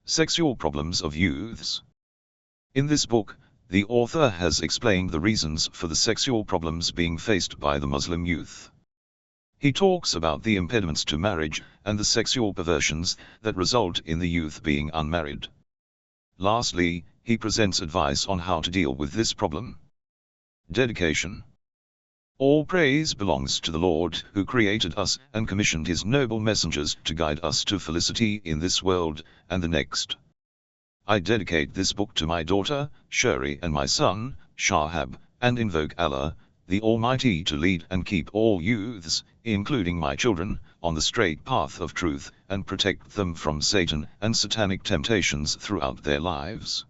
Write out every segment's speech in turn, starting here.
Sexual problems of youths. In this book, the author has explained the reasons for the sexual problems being faced by the Muslim youth. He talks about the impediments to marriage and the sexual perversions that result in the youth being unmarried. Lastly, he presents advice on how to deal with this problem. Dedication. All praise belongs to the Lord, who created us and commissioned his noble messengers to guide us to felicity in this world and the next. I dedicate this book to my daughter, Shuri, and my son, Shahab, and invoke Allah, the Almighty, to lead and keep all youths, including my children, on the straight path of truth, and protect them from Satan and satanic temptations throughout their lives.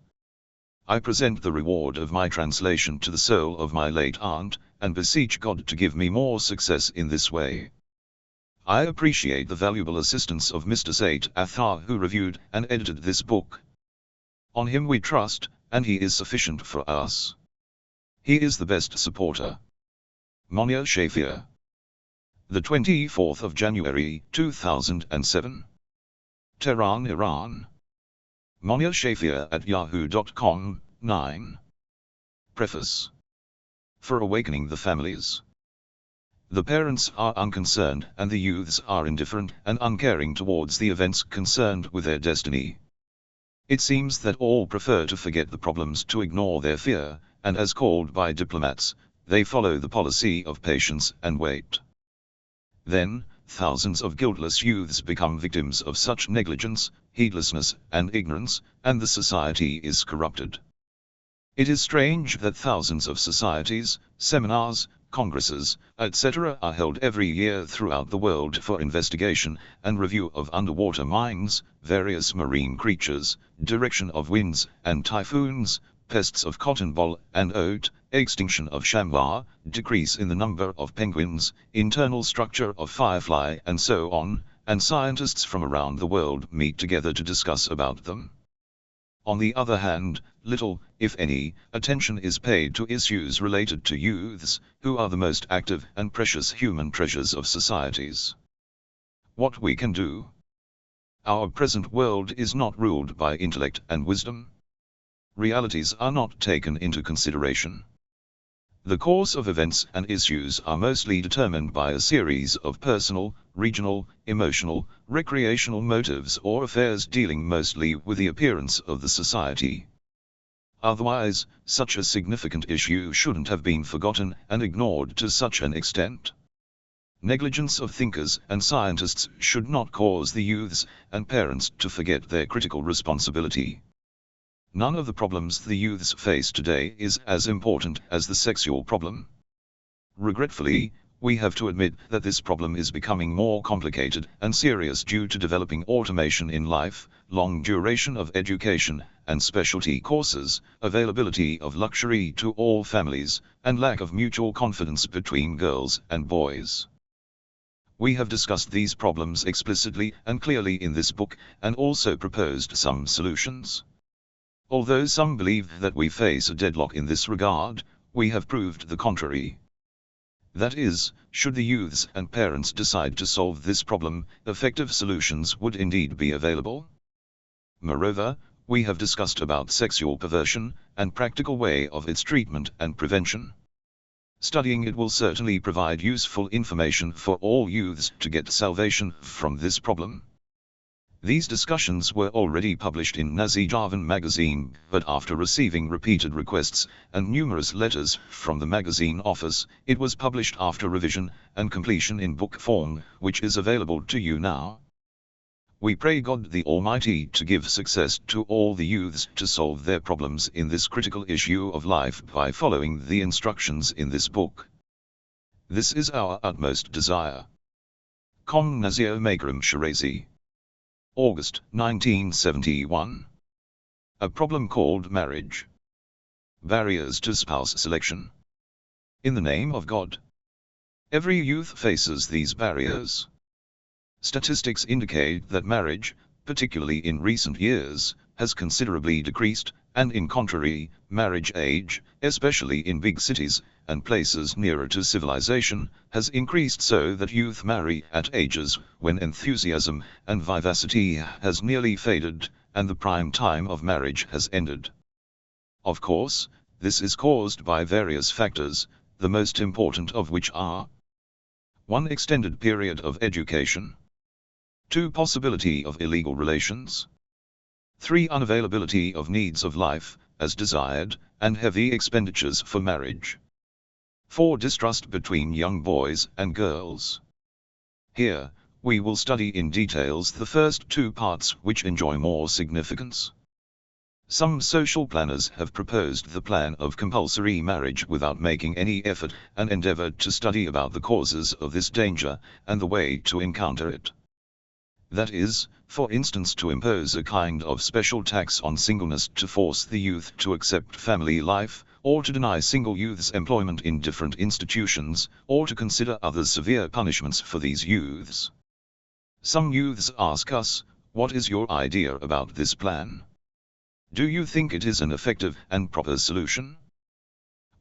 I present the reward of my translation to the soul of my late aunt, and beseech God to give me more success in this way. I appreciate the valuable assistance of Mr. Said Athar, who reviewed and edited this book. On him we trust, and he is sufficient for us. He is the best supporter. Monia Shafir. The 24th of January, 2007. Tehran, Iran. Monia Shafir at yahoo.com, 9. Preface. For awakening the families. The parents are unconcerned and the youths are indifferent and uncaring towards the events concerned with their destiny. It seems that all prefer to forget the problems, to ignore their fear, and as called by diplomats, they follow the policy of patience and wait. Then, thousands of guiltless youths become victims of such negligence, heedlessness, and ignorance, and the society is corrupted. It is strange that thousands of societies, seminars, congresses, etc. are held every year throughout the world for investigation and review of underwater mines, various marine creatures, direction of winds and typhoons, pests of cotton ball and oat, extinction of chamois, decrease in the number of penguins, internal structure of firefly, and so on, and scientists from around the world meet together to discuss about them. On the other hand, little, if any, attention is paid to issues related to youths, who are the most active and precious human treasures of societies. What we can do? Our present world is not ruled by intellect and wisdom. Realities are not taken into consideration. The course of events and issues are mostly determined by a series of personal, regional, emotional, recreational motives or affairs dealing mostly with the appearance of the society. Otherwise, such a significant issue shouldn't have been forgotten and ignored to such an extent. Negligence of thinkers and scientists should not cause the youths and parents to forget their critical responsibility. None of the problems the youths face today is as important as the sexual problem. Regretfully, we have to admit that this problem is becoming more complicated and serious due to developing automation in life, long duration of education and specialty courses, availability of luxury to all families, and lack of mutual confidence between girls and boys. We have discussed these problems explicitly and clearly in this book, and also proposed some solutions. Although some believe that we face a deadlock in this regard, we have proved the contrary. That is, should the youths and parents decide to solve this problem, effective solutions would indeed be available. Moreover, we have discussed about sexual perversion and practical way of its treatment and prevention. Studying it will certainly provide useful information for all youths to get salvation from this problem. These discussions were already published in Naser magazine, but after receiving repeated requests and numerous letters from the magazine office, it was published after revision and completion in book form, which is available to you now. We pray God the Almighty to give success to all the youths to solve their problems in this critical issue of life by following the instructions in this book. This is our utmost desire. Naser Makarem Shirazi. August 1971. A problem called marriage. Barriers to spouse selection. In the name of God. Every youth faces these barriers. Statistics indicate that marriage, particularly in recent years, has considerably decreased, and in contrary, marriage age, especially in big cities and places nearer to civilization, has increased so that youth marry at ages when enthusiasm and vivacity has nearly faded, and the prime time of marriage has ended. Of course, this is caused by various factors, the most important of which are: 1. Extended period of education. 2. Possibility of illegal relations. 3. Unavailability of needs of life, as desired, and heavy expenditures for marriage. 4. Distrust between young boys and girls. Here, we will study in details the first two parts which enjoy more significance. Some social planners have proposed the plan of compulsory marriage without making any effort and endeavored to study about the causes of this danger and the way to encounter it. That is, for instance, to impose a kind of special tax on singleness to force the youth to accept family life, or to deny single youths employment in different institutions, or to consider other severe punishments for these youths. Some youths ask us, what is your idea about this plan? Do you think it is an effective and proper solution?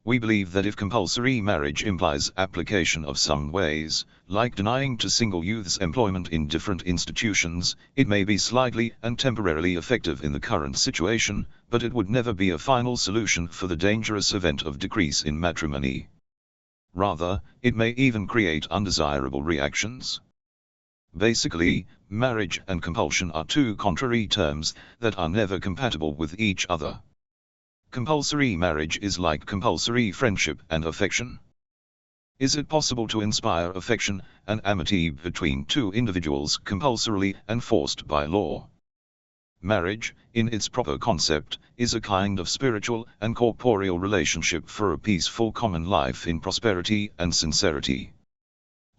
We believe that if compulsory marriage implies application of some ways, like denying to single youths employment in different institutions, it may be slightly and temporarily effective in the current situation, but it would never be a final solution for the dangerous event of decrease in matrimony. Rather, it may even create undesirable reactions. Basically, marriage and compulsion are two contrary terms that are never compatible with each other. Compulsory marriage is like compulsory friendship and affection. Is it possible to inspire affection and amity between two individuals compulsorily and forced by law? Marriage, in its proper concept, is a kind of spiritual and corporeal relationship for a peaceful common life in prosperity and sincerity.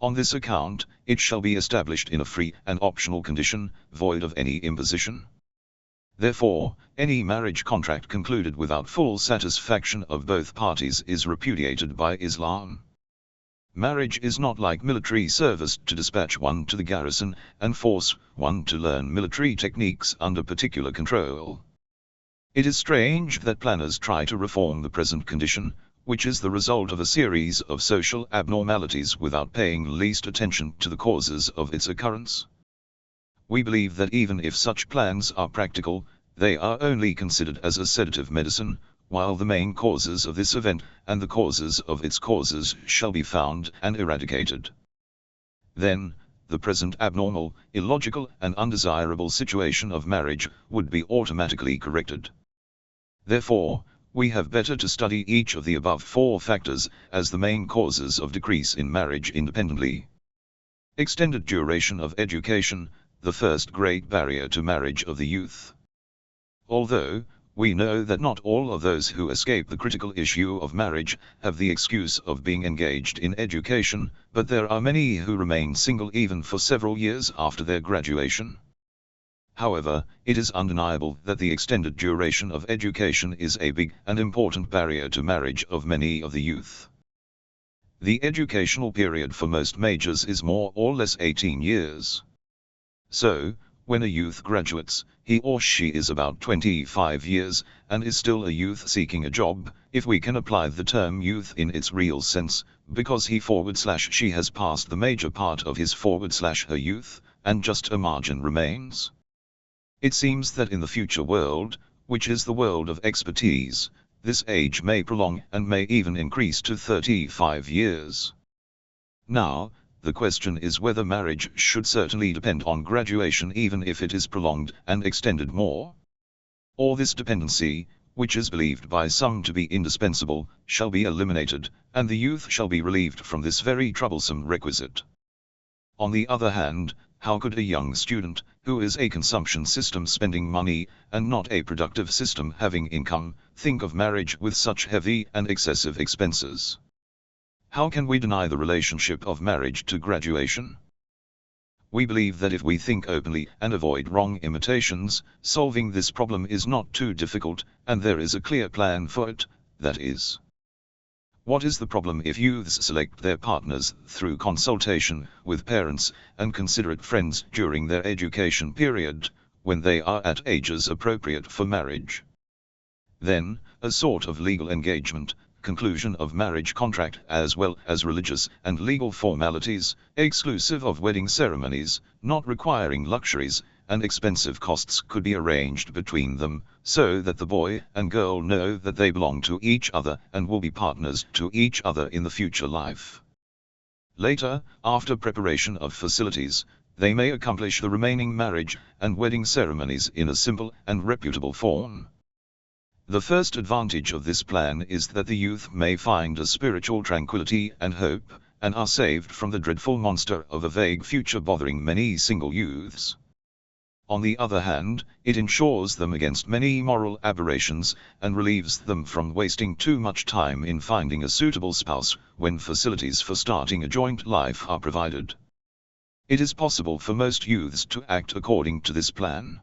On this account, it shall be established in a free and optional condition, void of any imposition. Therefore, any marriage contract concluded without full satisfaction of both parties is repudiated by Islam. Marriage is not like military service to dispatch one to the garrison and force one to learn military techniques under particular control. It is strange that planners try to reform the present condition, which is the result of a series of social abnormalities without paying least attention to the causes of its occurrence. We believe that even if such plans are practical, they are only considered as a sedative medicine, while the main causes of this event and the causes of its causes shall be found and eradicated. Then, the present abnormal, illogical and undesirable situation of marriage would be automatically corrected. Therefore, we have better to study each of the above four factors as the main causes of decrease in marriage independently. Extended duration of education, the first great barrier to marriage of the youth. Although, we know that not all of those who escape the critical issue of marriage have the excuse of being engaged in education, but there are many who remain single even for several years after their graduation. However, it is undeniable that the extended duration of education is a big and important barrier to marriage of many of the youth. The educational period for most majors is more or less 18 years. So, when a youth graduates, he or she is about 25 years, and is still a youth seeking a job, if we can apply the term youth in its real sense, because he/she has passed the major part of his/her youth, and just a margin remains. It seems that in the future world, which is the world of expertise, this age may prolong and may even increase to 35 years. Now, the question is whether marriage should certainly depend on graduation even if it is prolonged and extended more. Or this dependency, which is believed by some to be indispensable, shall be eliminated, and the youth shall be relieved from this very troublesome requisite. On the other hand, how could a young student, who is a consumption system spending money, and not a productive system having income, think of marriage with such heavy and excessive expenses? How can we deny the relationship of marriage to graduation? We believe that if we think openly and avoid wrong imitations, solving this problem is not too difficult, and there is a clear plan for it, that is. What is the problem if youths select their partners through consultation with parents and considerate friends during their education period, when they are at ages appropriate for marriage? Then, a sort of legal engagement, conclusion of marriage contract as well as religious and legal formalities, exclusive of wedding ceremonies, not requiring luxuries, and expensive costs could be arranged between them, so that the boy and girl know that they belong to each other and will be partners to each other in the future life. Later, after preparation of facilities, they may accomplish the remaining marriage and wedding ceremonies in a simple and reputable form. The first advantage of this plan is that the youth may find a spiritual tranquility and hope, and are saved from the dreadful monster of a vague future bothering many single youths. On the other hand, it ensures them against many moral aberrations, and relieves them from wasting too much time in finding a suitable spouse, when facilities for starting a joint life are provided. It is possible for most youths to act according to this plan.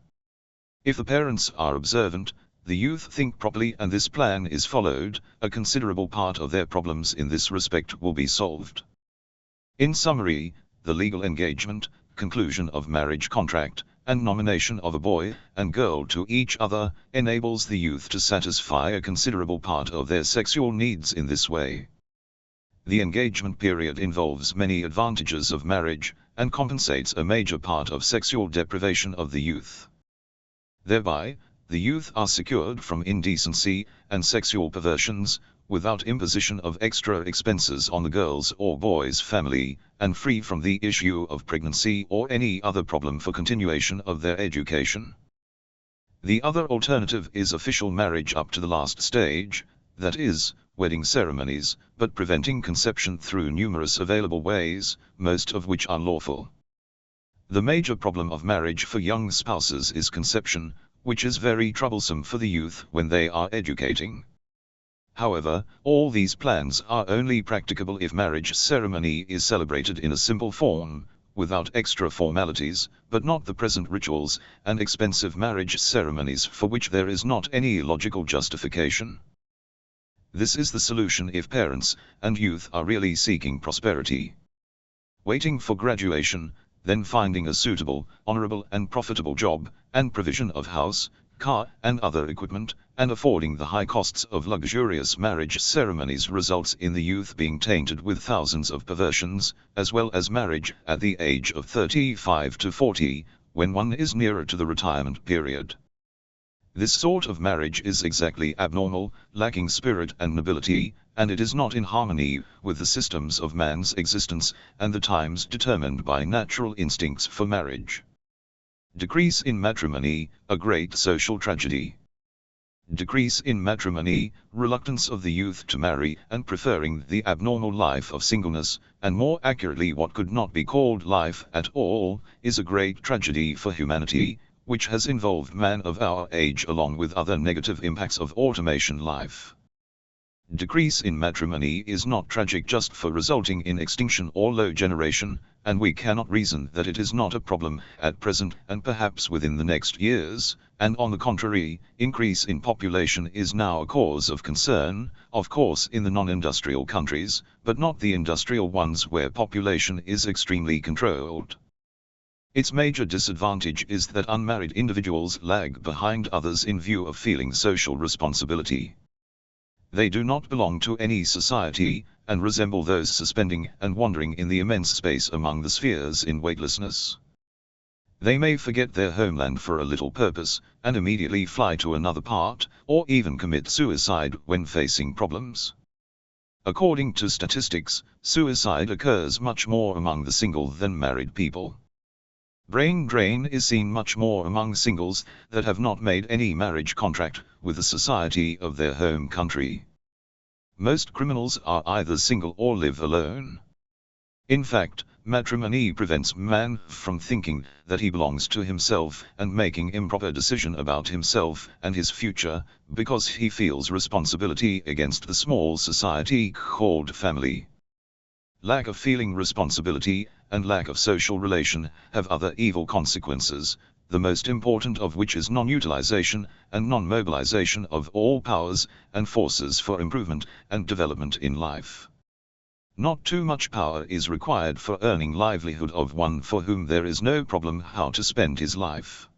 If the parents are observant, the youth think properly and this plan is followed, a considerable part of their problems in this respect will be solved. In summary, the legal engagement, conclusion of marriage contract, and nomination of a boy and girl to each other, enables the youth to satisfy a considerable part of their sexual needs in this way. The engagement period involves many advantages of marriage, and compensates a major part of sexual deprivation of the youth. Thereby, the youth are secured from indecency and sexual perversions, without imposition of extra expenses on the girl's or boy's family, and free from the issue of pregnancy or any other problem for continuation of their education. The other alternative is official marriage up to the last stage, that is, wedding ceremonies, but preventing conception through numerous available ways, most of which are lawful. The major problem of marriage for young spouses is conception, which is very troublesome for the youth when they are educating. However, all these plans are only practicable if marriage ceremony is celebrated in a simple form, without extra formalities, but not the present rituals and expensive marriage ceremonies for which there is not any logical justification. This is the solution if parents and youth are really seeking prosperity. Waiting for graduation, then finding a suitable, honorable and profitable job, and provision of house, car and other equipment, and affording the high costs of luxurious marriage ceremonies results in the youth being tainted with thousands of perversions, as well as marriage at the age of 35 to 40, when one is nearer to the retirement period. This sort of marriage is exactly abnormal, lacking spirit and nobility, and it is not in harmony with the systems of man's existence and the times determined by natural instincts for marriage. Decrease in matrimony, a great social tragedy. Decrease in matrimony, reluctance of the youth to marry and preferring the abnormal life of singleness, and more accurately what could not be called life at all, is a great tragedy for humanity, which has involved man of our age along with other negative impacts of automation life. Decrease in matrimony is not tragic just for resulting in extinction or low generation, and we cannot reason that it is not a problem at present and perhaps within the next years, and on the contrary, increase in population is now a cause of concern, of course in the non-industrial countries, but not the industrial ones where population is extremely controlled. Its major disadvantage is that unmarried individuals lag behind others in view of feeling social responsibility. They do not belong to any society, and resemble those suspending and wandering in the immense space among the spheres in weightlessness. They may forget their homeland for a little purpose, and immediately fly to another part, or even commit suicide when facing problems. According to statistics, suicide occurs much more among the single than married people. Brain drain is seen much more among singles that have not made any marriage contract with the society of their home country. Most criminals are either single or live alone. In fact, matrimony prevents man from thinking that he belongs to himself and making improper decision about himself and his future, because he feels responsibility against the small society called family. Lack of feeling responsibility and lack of social relation have other evil consequences, the most important of which is non-utilization and non-mobilization of all powers and forces for improvement and development in life. Not too much power is required for earning livelihood of one for whom there is no problem how to spend his life.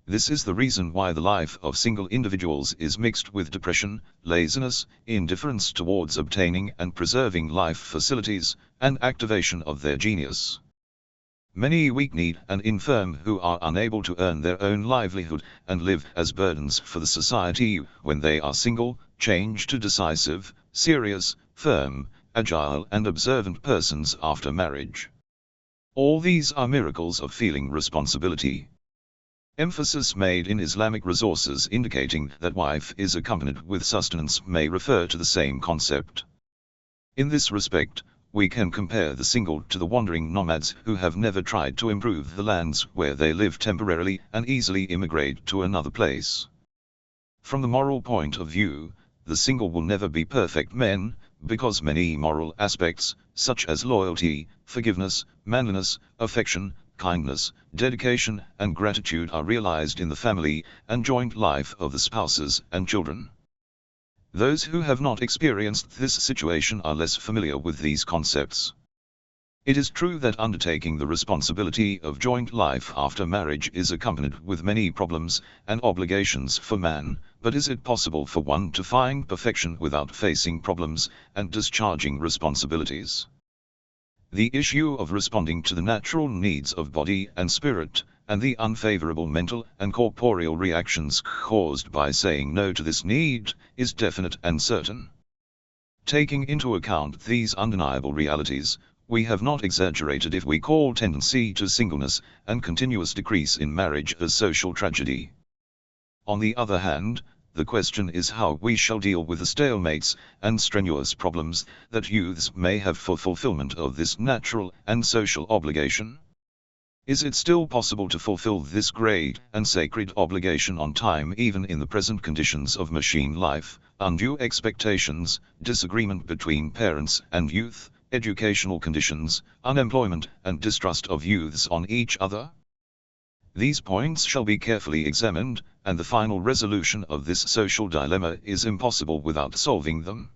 This is the reason why the life of single individuals is mixed with depression, laziness, indifference towards obtaining and preserving life facilities, and activation of their genius. Many weak-kneed and infirm who are unable to earn their own livelihood and live as burdens for the society when they are single, change to decisive, serious, firm, agile and observant persons after marriage. All these are miracles of feeling responsibility. Emphasis made in Islamic resources indicating that wife is accompanied with sustenance may refer to the same concept. In this respect, we can compare the single to the wandering nomads who have never tried to improve the lands where they live temporarily and easily immigrate to another place. From the moral point of view, the single will never be perfect men, because many moral aspects, such as loyalty, forgiveness, manliness, affection, kindness, dedication and gratitude are realized in the family and joint life of the spouses and children. Those who have not experienced this situation are less familiar with these concepts. It is true that undertaking the responsibility of joint life after marriage is accompanied with many problems and obligations for man, but is it possible for one to find perfection without facing problems and discharging responsibilities? The issue of responding to the natural needs of body and spirit, and the unfavorable mental and corporeal reactions caused by saying no to this need, is definite and certain. Taking into account these undeniable realities, we have not exaggerated if we call tendency to singleness and continuous decrease in marriage a social tragedy. On the other hand, the question is how we shall deal with the stalemates and strenuous problems that youths may have for fulfillment of this natural and social obligation. Is it still possible to fulfill this great and sacred obligation on time even in the present conditions of machine life, undue expectations, disagreement between parents and youth, educational conditions, unemployment and distrust of youths on each other? These points shall be carefully examined, and the final resolution of this social dilemma is impossible without solving them.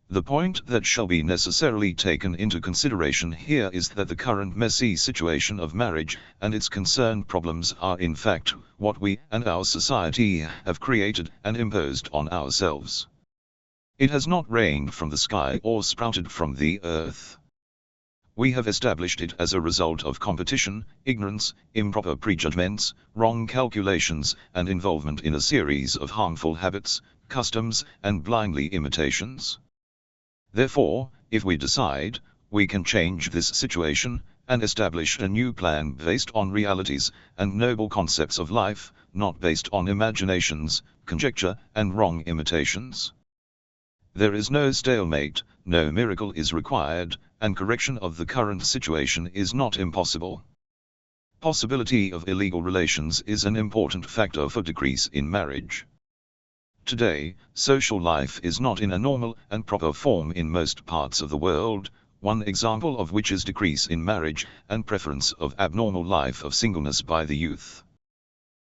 The point that shall be necessarily taken into consideration here is that the current messy situation of marriage and its concerned problems are in fact what we and our society have created and imposed on ourselves. It has not rained from the sky or sprouted from the earth. We have established it as a result of competition, ignorance, improper prejudgments, wrong calculations, and involvement in a series of harmful habits, customs, and blindly imitations. Therefore, if we decide, we can change this situation, and establish a new plan based on realities and noble concepts of life, not based on imaginations, conjecture, and wrong imitations. There is no stalemate, no miracle is required, and correction of the current situation is not impossible. Possibility of illegal relations is an important factor for decrease in marriage. Today, social life is not in a normal and proper form in most parts of the world, one example of which is decrease in marriage and preference of abnormal life of singleness by the youth.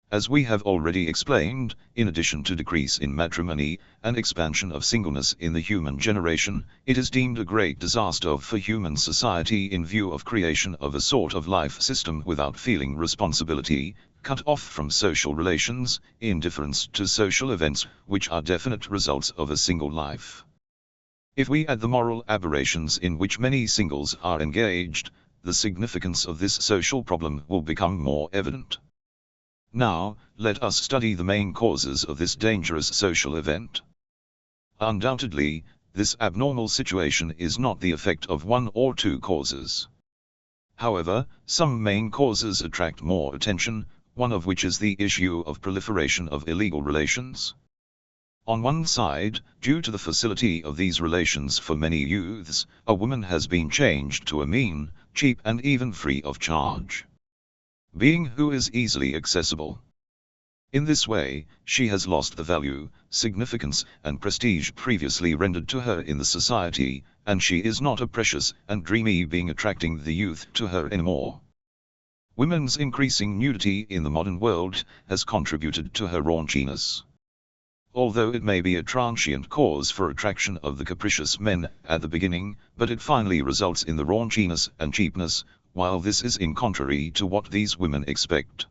As we have already explained, in addition to decrease in matrimony and expansion of singleness in the human generation, it is deemed a great disaster for human society in view of creation of a sort of life system without feeling responsibility, cut off from social relations, indifference to social events which are definite results of a single life. If we add the moral aberrations in which many singles are engaged, the significance of this social problem will become more evident. Now, let us study the main causes of this dangerous social event. Undoubtedly, this abnormal situation is not the effect of one or two causes. However, some main causes attract more attention, one of which is the issue of proliferation of illegal relations. On one side, due to the facility of these relations for many youths, a woman has been changed to a mean, cheap and even free of charge being who is easily accessible. In this way, she has lost the value, significance, and prestige previously rendered to her in the society, and she is not a precious and dreamy being attracting the youth to her anymore. Women's increasing nudity in the modern world has contributed to her raunchiness. Although it may be a transient cause for attraction of the capricious men at the beginning, but it finally results in the raunchiness and cheapness, while this is in contrary to what these women expect.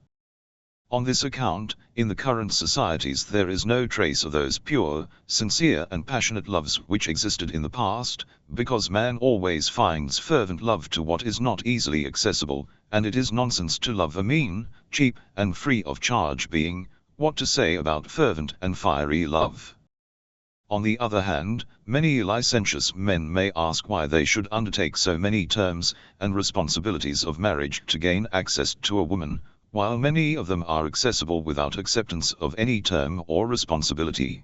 On this account, in the current societies there is no trace of those pure, sincere and passionate loves which existed in the past, because man always finds fervent love to what is not easily accessible, and it is nonsense to love a mean, cheap, and free of charge being. What to say about fervent and fiery love? On the other hand, many licentious men may ask why they should undertake so many terms and responsibilities of marriage to gain access to a woman, while many of them are accessible without acceptance of any term or responsibility.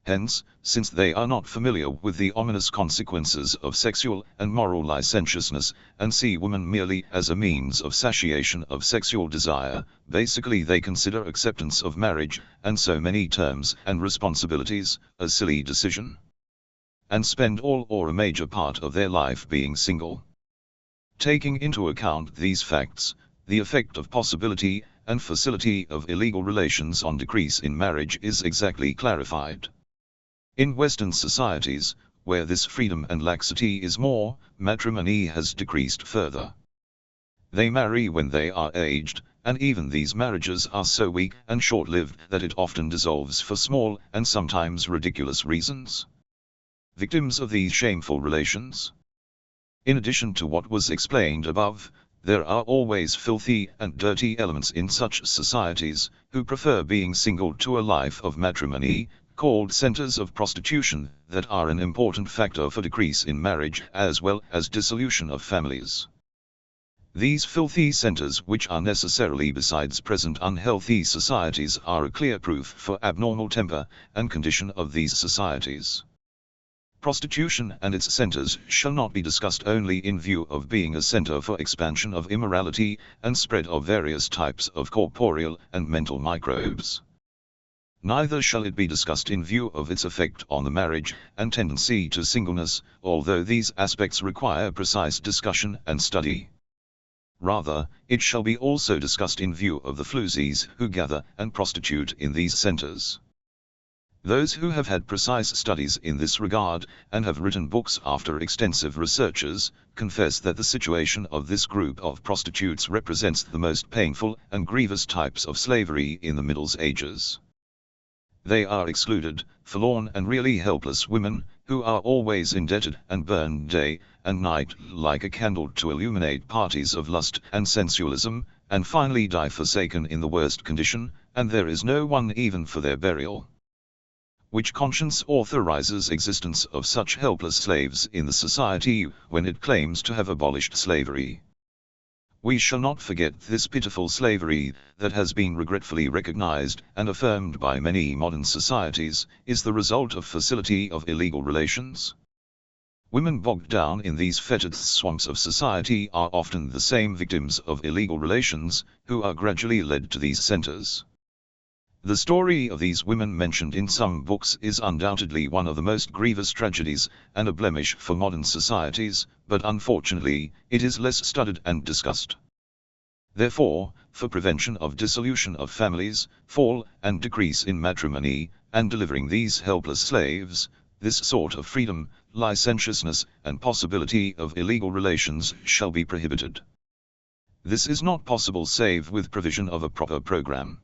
Hence, since they are not familiar with the ominous consequences of sexual and moral licentiousness, and see women merely as a means of satiation of sexual desire, basically they consider acceptance of marriage, and so many terms and responsibilities, a silly decision. And spend all or a major part of their life being single. Taking into account these facts, the effect of possibility and facility of illegal relations on decrease in marriage is exactly clarified. In Western societies, where this freedom and laxity is more, matrimony has decreased further. They marry when they are aged, and even these marriages are so weak and short-lived that it often dissolves for small and sometimes ridiculous reasons. Victims of these shameful relations. In addition to what was explained above, there are always filthy and dirty elements in such societies, who prefer being single to a life of matrimony, called centers of prostitution, that are an important factor for decrease in marriage as well as dissolution of families. These filthy centers, which are necessarily besides present unhealthy societies, are a clear proof for abnormal temper and condition of these societies. Prostitution and its centers shall not be discussed only in view of being a center for expansion of immorality and spread of various types of corporeal and mental microbes. Neither shall it be discussed in view of its effect on the marriage and tendency to singleness, although these aspects require precise discussion and study. Rather, it shall be also discussed in view of the floozies who gather and prostitute in these centers. Those who have had precise studies in this regard, and have written books after extensive researches, confess that the situation of this group of prostitutes represents the most painful and grievous types of slavery in the Middle Ages. They are excluded, forlorn and really helpless women, who are always indebted and burn day and night like a candle to illuminate parties of lust and sensualism, and finally die forsaken in the worst condition, and there is no one even for their burial. Which conscience authorizes existence of such helpless slaves in the society when it claims to have abolished slavery? We shall not forget this pitiful slavery, that has been regretfully recognized and affirmed by many modern societies, is the result of facility of illegal relations. Women bogged down in these fetid swamps of society are often the same victims of illegal relations, who are gradually led to these centers. The story of these women mentioned in some books is undoubtedly one of the most grievous tragedies, and a blemish for modern societies, but unfortunately, it is less studied and discussed. Therefore, for prevention of dissolution of families, fall and decrease in matrimony, and delivering these helpless slaves, this sort of freedom, licentiousness, and possibility of illegal relations shall be prohibited. This is not possible save with provision of a proper program.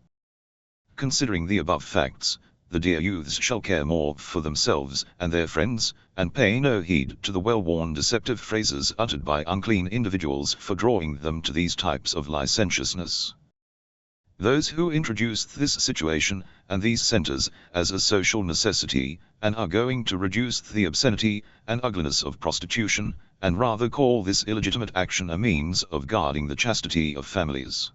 Considering the above facts, the dear youths shall care more for themselves and their friends, and pay no heed to the well-worn deceptive phrases uttered by unclean individuals for drawing them to these types of licentiousness. Those who introduce this situation and these centers as a social necessity, and are going to reduce the obscenity and ugliness of prostitution, and rather call this illegitimate action a means of guarding the chastity of families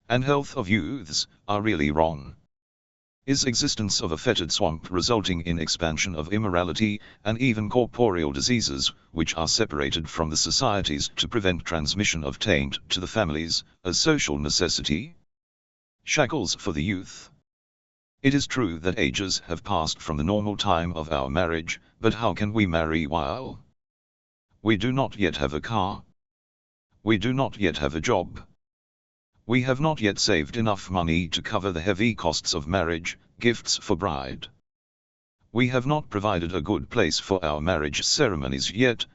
and health of youths, are really wrong. Is existence of a fetid swamp resulting in expansion of immorality and even corporeal diseases, which are separated from the societies to prevent transmission of taint to the families, a social necessity? Shackles for the youth. It is true that ages have passed from the normal time of our marriage, but how can we marry while we do not yet have a car? We do not yet have a job. We have not yet saved enough money to cover the heavy costs of marriage, gifts for bride. We have not provided a good place for our marriage ceremonies yet.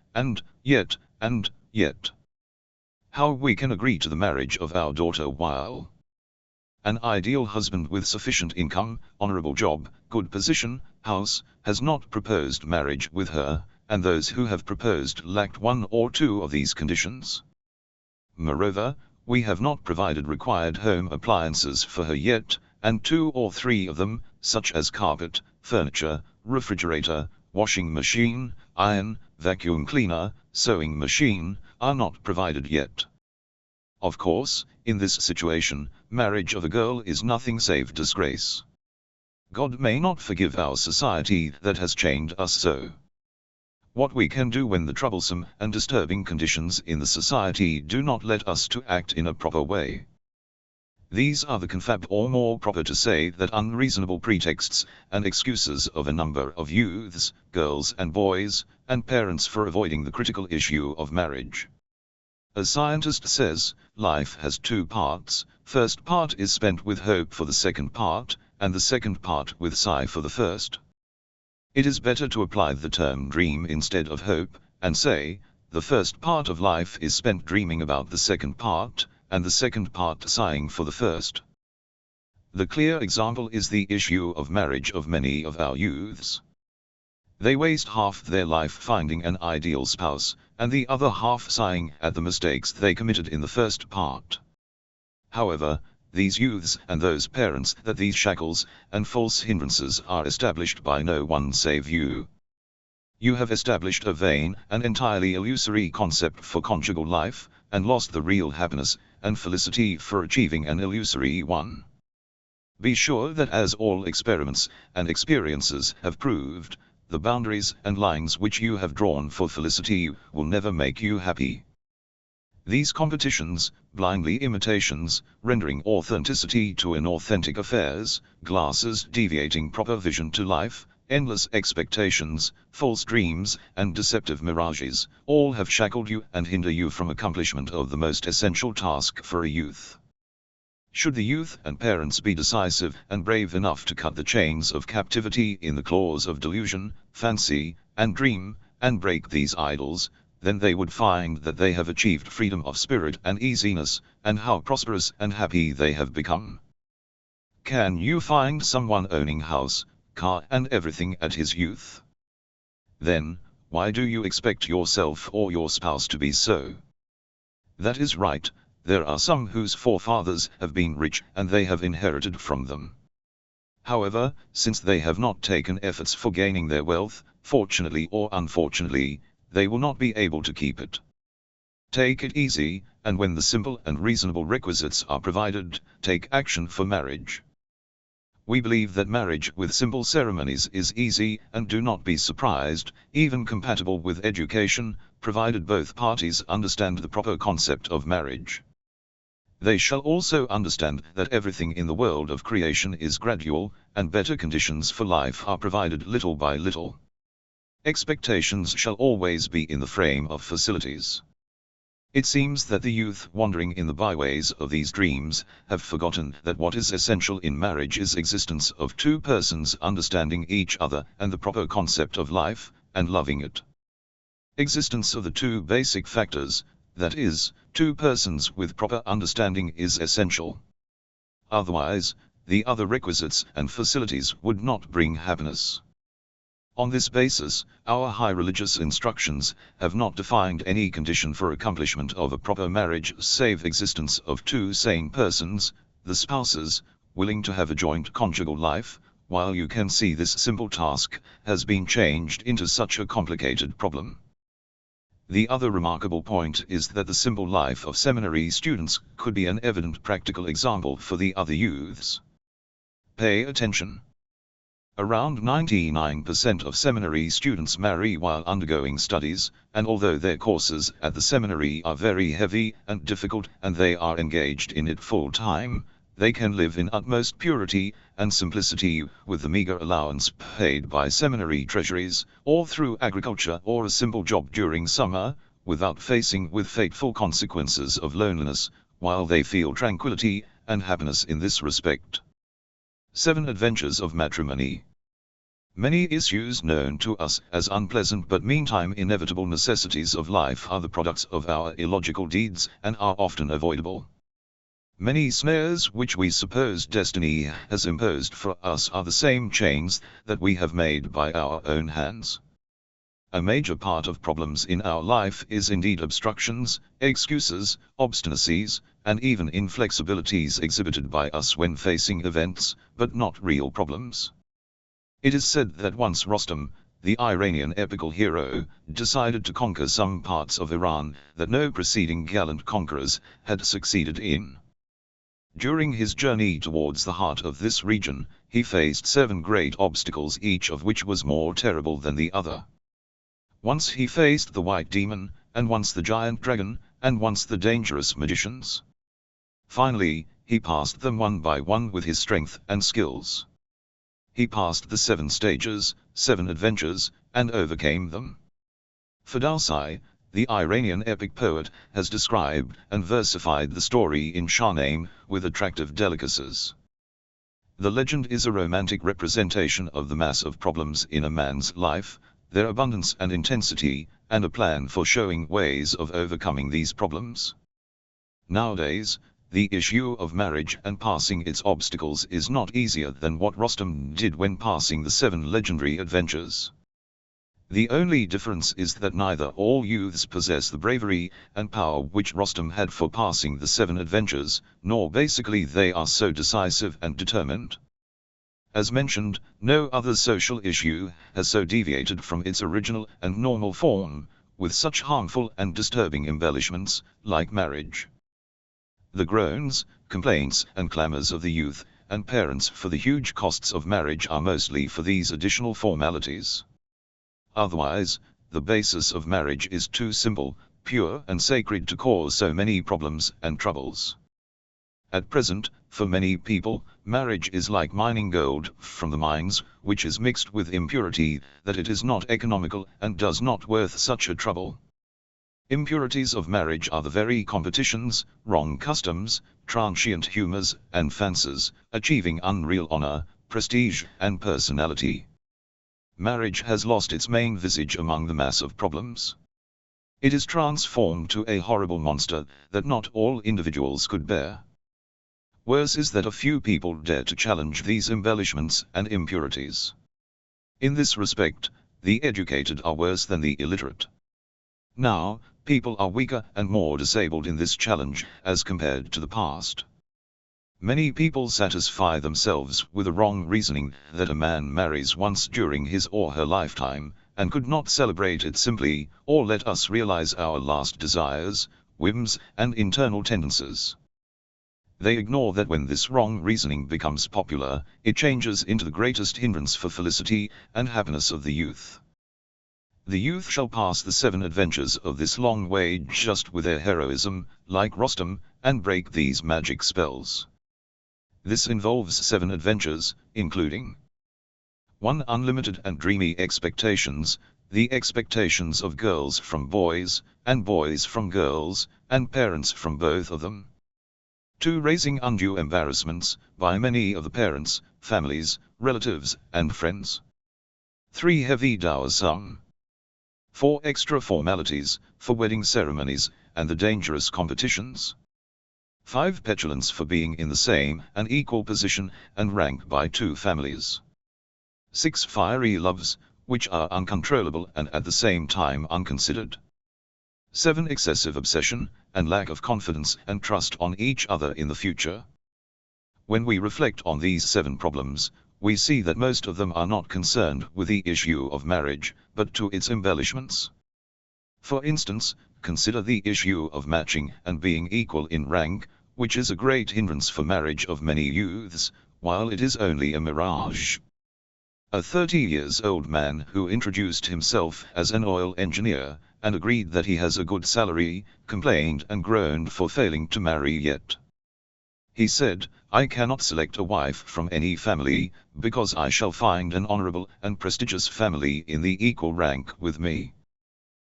How we can agree to the marriage of our daughter while an ideal husband with sufficient income, honorable job, good position, house, has not proposed marriage with her, and those who have proposed lacked one or two of these conditions? Moreover, we have not provided required home appliances for her yet, and 2 or 3 of them, such as carpet, furniture, refrigerator, washing machine, iron, vacuum cleaner, sewing machine, are not provided yet. Of course, in this situation, marriage of a girl is nothing save disgrace. God may not forgive our society that has chained us so. What we can do when the troublesome and disturbing conditions in the society do not let us to act in a proper way. These are the confab, or more proper to say that unreasonable pretexts and excuses of a number of youths, girls and boys, and parents for avoiding the critical issue of marriage. A scientist says, life has 2 parts, first part is spent with hope for the second part, and the second part with sigh for the first. It is better to apply the term dream instead of hope, and say, the first part of life is spent dreaming about the second part, and the second part sighing for the first. The clear example is the issue of marriage of many of our youths. They waste half their life finding an ideal spouse, and the other half sighing at the mistakes they committed in the first part. However, these youths and those parents that these shackles and false hindrances are established by no one save you. You have established a vain and entirely illusory concept for conjugal life, and lost the real happiness and felicity for achieving an illusory one. Be sure that as all experiments and experiences have proved, the boundaries and lines which you have drawn for felicity will never make you happy. These competitions, blindly imitations, rendering authenticity to inauthentic affairs, glasses deviating proper vision to life, endless expectations, false dreams, and deceptive mirages, all have shackled you and hinder you from accomplishment of the most essential task for a youth. Should the youth and parents be decisive and brave enough to cut the chains of captivity in the claws of delusion, fancy, and dream, and break these idols, then they would find that they have achieved freedom of spirit and easiness, and how prosperous and happy they have become. Can you find someone owning house, car and everything at his youth? Then, why do you expect yourself or your spouse to be so? That is right, there are some whose forefathers have been rich and they have inherited from them. However, since they have not taken efforts for gaining their wealth, fortunately or unfortunately, they will not be able to keep it. Take it easy, and when the simple and reasonable requisites are provided, take action for marriage. We believe that marriage with simple ceremonies is easy, and do not be surprised, even compatible with education, provided both parties understand the proper concept of marriage. They shall also understand that everything in the world of creation is gradual, and better conditions for life are provided little by little. Expectations shall always be in the frame of facilities. It seems that the youth wandering in the byways of these dreams have forgotten that what is essential in marriage is existence of 2 persons understanding each other and the proper concept of life, and loving it. Existence of the 2 basic factors, that is, 2 persons with proper understanding, is essential. Otherwise, the other requisites and facilities would not bring happiness. On this basis, our high religious instructions have not defined any condition for accomplishment of a proper marriage save existence of 2 sane persons, the spouses, willing to have a joint conjugal life, while you can see this simple task has been changed into such a complicated problem. The other remarkable point is that the simple life of seminary students could be an evident practical example for the other youths. Pay attention. Around 99% of seminary students marry while undergoing studies, and although their courses at the seminary are very heavy and difficult and they are engaged in it full time, they can live in utmost purity and simplicity with the meager allowance paid by seminary treasuries, or through agriculture or a simple job during summer, without facing with fateful consequences of loneliness, while they feel tranquility and happiness in this respect. 7 Adventures of Matrimony. Many issues known to us as unpleasant but meantime inevitable necessities of life are the products of our illogical deeds and are often avoidable. Many snares which we suppose destiny has imposed for us are the same chains that we have made by our own hands. A major part of problems in our life is indeed obstructions, excuses, obstinacies, and even inflexibilities exhibited by us when facing events, but not real problems. It is said that once Rostam, the Iranian epical hero, decided to conquer some parts of Iran that no preceding gallant conquerors had succeeded in. During his journey towards the heart of this region, he faced 7 great obstacles, each of which was more terrible than the other. Once he faced the white demon, and once the giant dragon, and once the dangerous magicians. Finally, he passed them one by one with his strength and skills. He passed the 7 stages, 7 adventures, and overcame them. Ferdowsi, the Iranian epic poet, has described and versified the story in Shahnameh with attractive delicacies. The legend is a romantic representation of the mass of problems in a man's life, their abundance and intensity, and a plan for showing ways of overcoming these problems. Nowadays, the issue of marriage and passing its obstacles is not easier than what Rostam did when passing the 7 legendary adventures. The only difference is that neither all youths possess the bravery and power which Rostam had for passing the 7 adventures, nor basically they are so decisive and determined. As mentioned, no other social issue has so deviated from its original and normal form, with such harmful and disturbing embellishments, like marriage. The groans, complaints and clamors of the youth and parents for the huge costs of marriage are mostly for these additional formalities. Otherwise, the basis of marriage is too simple, pure and sacred to cause so many problems and troubles. At present, for many people, marriage is like mining gold from the mines, which is mixed with impurity, that it is not economical and does not worth such a trouble. Impurities of marriage are the very competitions, wrong customs, transient humors and fancies, achieving unreal honor, prestige and personality. Marriage has lost its main visage among the mass of problems. It is transformed to a horrible monster that not all individuals could bear. Worse is that a few people dare to challenge these embellishments and impurities. In this respect, the educated are worse than the illiterate. Now, people are weaker and more disabled in this challenge as compared to the past. Many people satisfy themselves with the wrong reasoning that a man marries once during his or her lifetime, and could not celebrate it simply, or let us realize our last desires, whims, and internal tendencies. They ignore that when this wrong reasoning becomes popular, it changes into the greatest hindrance for felicity and happiness of the youth. The youth shall pass the 7 adventures of this long way just with their heroism, like Rostam, and break these magic spells. This involves 7 adventures, including 1. Unlimited and dreamy expectations, the expectations of girls from boys, and boys from girls, and parents from both of them. 2. Raising undue embarrassments, by many of the parents, families, relatives, and friends. 3. Heavy dower sum. 4. Extra formalities, for wedding ceremonies, and the dangerous competitions. 5. Petulance for being in the same and equal position and rank by 2 families. 6. Fiery loves, which are uncontrollable and at the same time unconsidered. 7. Excessive obsession, and lack of confidence and trust on each other in the future. When we reflect on these 7 problems, we see that most of them are not concerned with the issue of marriage, but to its embellishments. For instance, consider the issue of matching and being equal in rank, which is a great hindrance for marriage of many youths, while it is only a mirage. A 30-year-old man who introduced himself as an oil engineer, and agreed that he has a good salary, complained and groaned for failing to marry yet. He said, "I cannot select a wife from any family, because I shall find an honorable and prestigious family in the equal rank with me.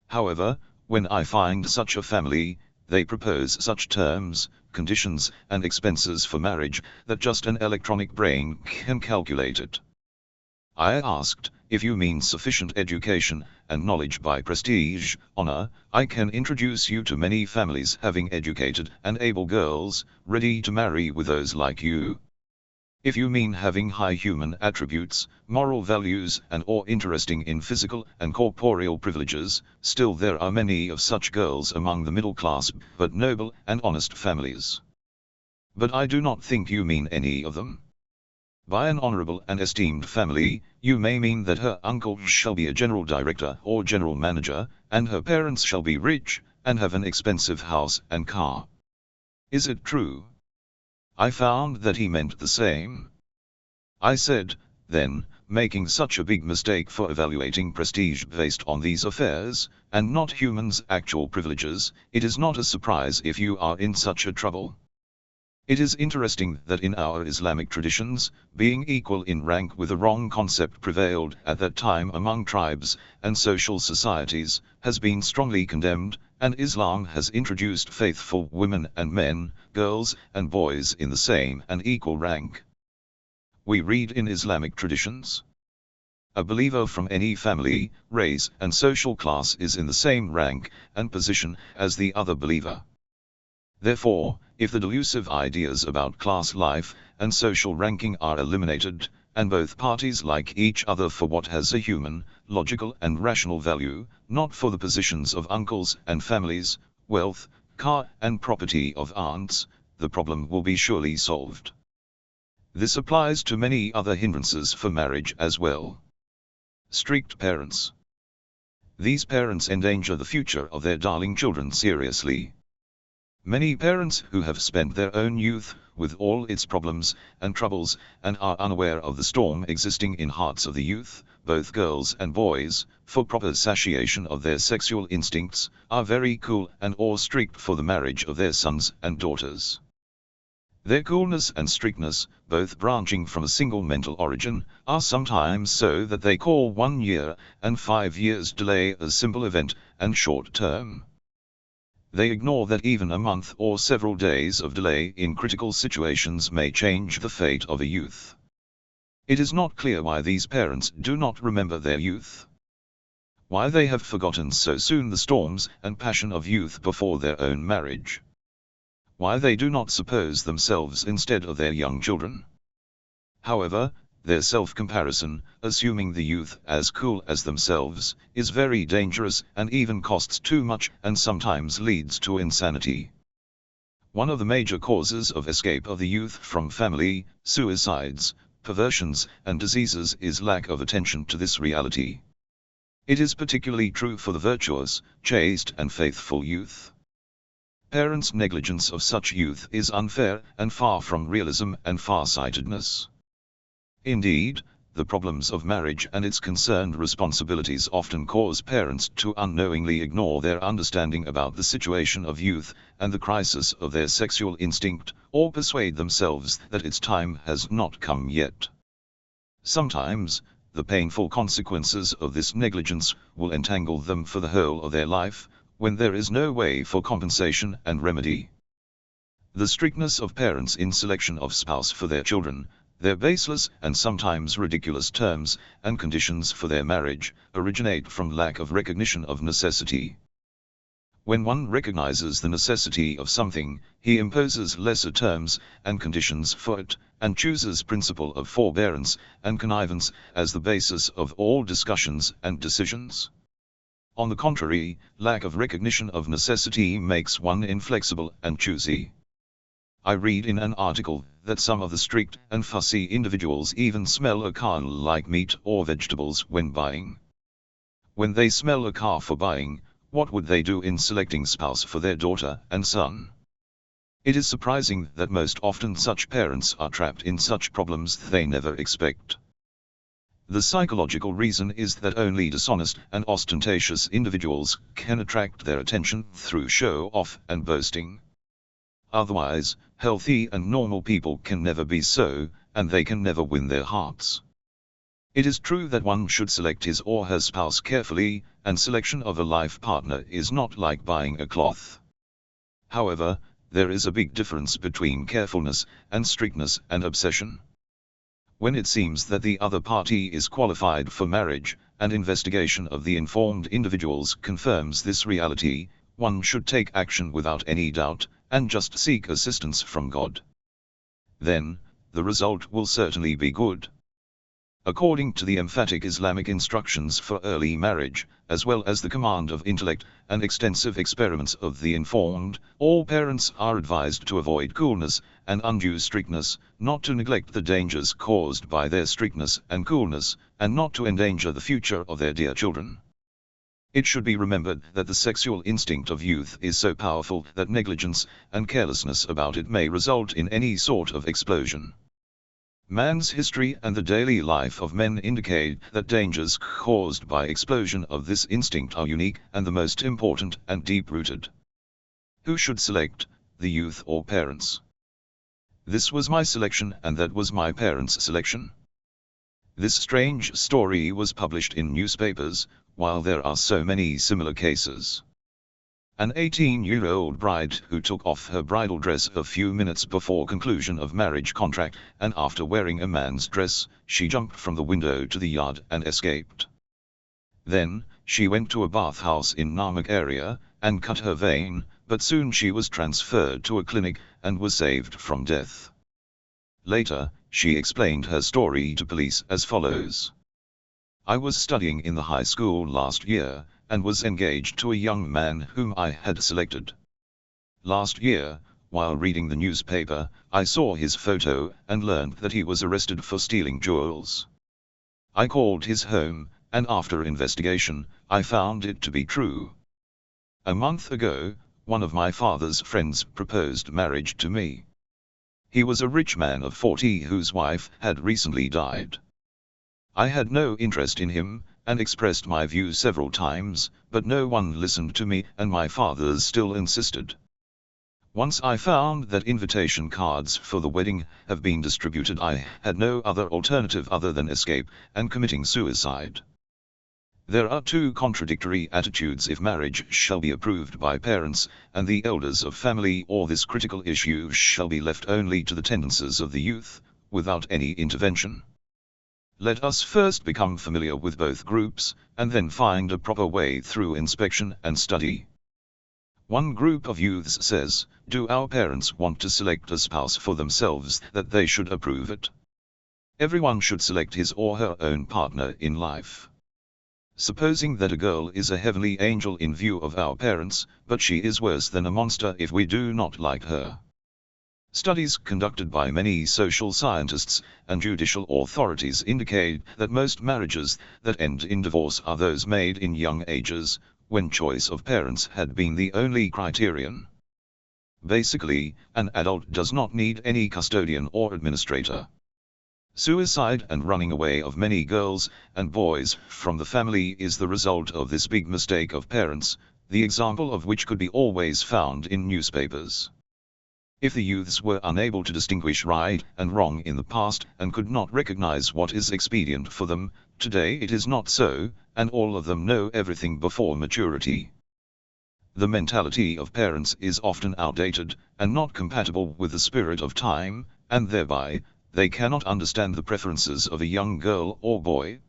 However, when I find such a family, they propose such terms, conditions, and expenses for marriage, that just an electronic brain can calculate it." I asked, "If you mean sufficient education and knowledge by prestige, honor, I can introduce you to many families having educated and able girls, ready to marry with those like you." If you mean having high human attributes, moral values and/or interesting in physical and corporeal privileges, still there are many of such girls among the middle class, but noble and honest families. But I do not think you mean any of them. By an honorable and esteemed family, you may mean that her uncle shall be a general director or general manager, and her parents shall be rich, and have an expensive house and car. Is it true? I found that he meant the same. I said, then, making such a big mistake for evaluating prestige based on these affairs, and not humans' actual privileges, it is not a surprise if you are in such a trouble. It is interesting that in our Islamic traditions, being equal in rank with a wrong concept prevailed at that time among tribes and social societies, has been strongly condemned, and Islam has introduced faith for women and men, girls and boys in the same and equal rank. We read in Islamic traditions, a believer from any family, race and social class is in the same rank and position as the other believer. Therefore, if the delusive ideas about class life and social ranking are eliminated, and both parties like each other for what has a human, logical and rational value, not for the positions of uncles and families, wealth, car and property of aunts, the problem will be surely solved. This applies to many other hindrances for marriage as well. Strict parents. These parents endanger the future of their darling children seriously. Many parents who have spent their own youth, with all its problems and troubles, and are unaware of the storm existing in hearts of the youth, both girls and boys, for proper satiation of their sexual instincts, are very cool and/or strict for the marriage of their sons and daughters. Their coolness and strictness, both branching from a single mental origin, are sometimes so that they call 1 year and 5 years delay a simple event and short term. They ignore that even a month or several days of delay in critical situations may change the fate of a youth. It is not clear why these parents do not remember their youth. Why they have forgotten so soon the storms and passion of youth before their own marriage. Why they do not suppose themselves instead of their young children. However, their self-comparison, assuming the youth as cool as themselves, is very dangerous and even costs too much and sometimes leads to insanity. One of the major causes of escape of the youth from family, suicides, perversions and diseases is lack of attention to this reality. It is particularly true for the virtuous, chaste and faithful youth. Parents' negligence of such youth is unfair and far from realism and far-sightedness. Indeed, the problems of marriage and its concerned responsibilities often cause parents to unknowingly ignore their understanding about the situation of youth and the crisis of their sexual instinct, or persuade themselves that its time has not come yet. Sometimes, the painful consequences of this negligence will entangle them for the whole of their life, when there is no way for compensation and remedy. The strictness of parents in selection of spouse for their children, their baseless and sometimes ridiculous terms and conditions for their marriage, originate from lack of recognition of necessity. When one recognizes the necessity of something, he imposes lesser terms and conditions for it, and chooses principle of forbearance and connivance as the basis of all discussions and decisions. On the contrary, lack of recognition of necessity makes one inflexible and choosy. I read in an article that some of the strict and fussy individuals even smell a car like meat or vegetables when buying. When they smell a car for buying, what would they do in selecting spouse for their daughter and son? It is surprising that most often such parents are trapped in such problems they never expect. The psychological reason is that only dishonest and ostentatious individuals can attract their attention through show-off and boasting. Otherwise, healthy and normal people can never be so, and they can never win their hearts. It is true that one should select his or her spouse carefully, and selection of a life partner is not like buying a cloth. However, there is a big difference between carefulness and strictness and obsession. When it seems that the other party is qualified for marriage, and investigation of the informed individuals confirms this reality, one should take action without any doubt, and just seek assistance from God. Then, the result will certainly be good. According to the emphatic Islamic instructions for early marriage, as well as the command of intellect and extensive experiments of the informed, all parents are advised to avoid coolness and undue strictness, not to neglect the dangers caused by their strictness and coolness, and not to endanger the future of their dear children. It should be remembered that the sexual instinct of youth is so powerful that negligence and carelessness about it may result in any sort of explosion. Man's history and the daily life of men indicate that dangers caused by explosion of this instinct are unique and the most important and deep-rooted. Who should select, the youth or parents? This was my selection and that was my parents' selection. This strange story was published in newspapers, while there are so many similar cases. An 18-year-old bride who took off her bridal dress a few minutes before conclusion of marriage contract, and after wearing a man's dress, she jumped from the window to the yard and escaped. Then, she went to a bathhouse in Namak area, and cut her vein, but soon she was transferred to a clinic, and was saved from death. Later, she explained her story to police as follows. I was studying in the high school last year, and was engaged to a young man whom I had selected. Last year, while reading the newspaper, I saw his photo and learned that he was arrested for stealing jewels. I called his home, and after investigation, I found it to be true. A month ago, one of my father's friends proposed marriage to me. He was a rich man of 40 whose wife had recently died. I had no interest in him, and expressed my view several times, but no one listened to me, and my father still insisted. Once I found that invitation cards for the wedding have been distributed, I had no other alternative other than escape and committing suicide. There are two contradictory attitudes if marriage shall be approved by parents and the elders of family, or this critical issue shall be left only to the tendencies of the youth, without any intervention. Let us first become familiar with both groups, and then find a proper way through inspection and study. One group of youths says, do our parents want to select a spouse for themselves that they should approve it? Everyone should select his or her own partner in life. Supposing that a girl is a heavenly angel in view of our parents, but she is worse than a monster if we do not like her. Studies conducted by many social scientists and judicial authorities indicate that most marriages that end in divorce are those made in young ages, when choice of parents had been the only criterion. Basically, an adult does not need any custodian or administrator. Suicide and running away of many girls and boys from the family is the result of this big mistake of parents, the example of which could be always found in newspapers. If the youths were unable to distinguish right and wrong in the past and could not recognize what is expedient for them, today it is not so, and all of them know everything before maturity. The mentality of parents is often outdated and not compatible with the spirit of time, and thereby, they cannot understand the preferences of a young girl or boy.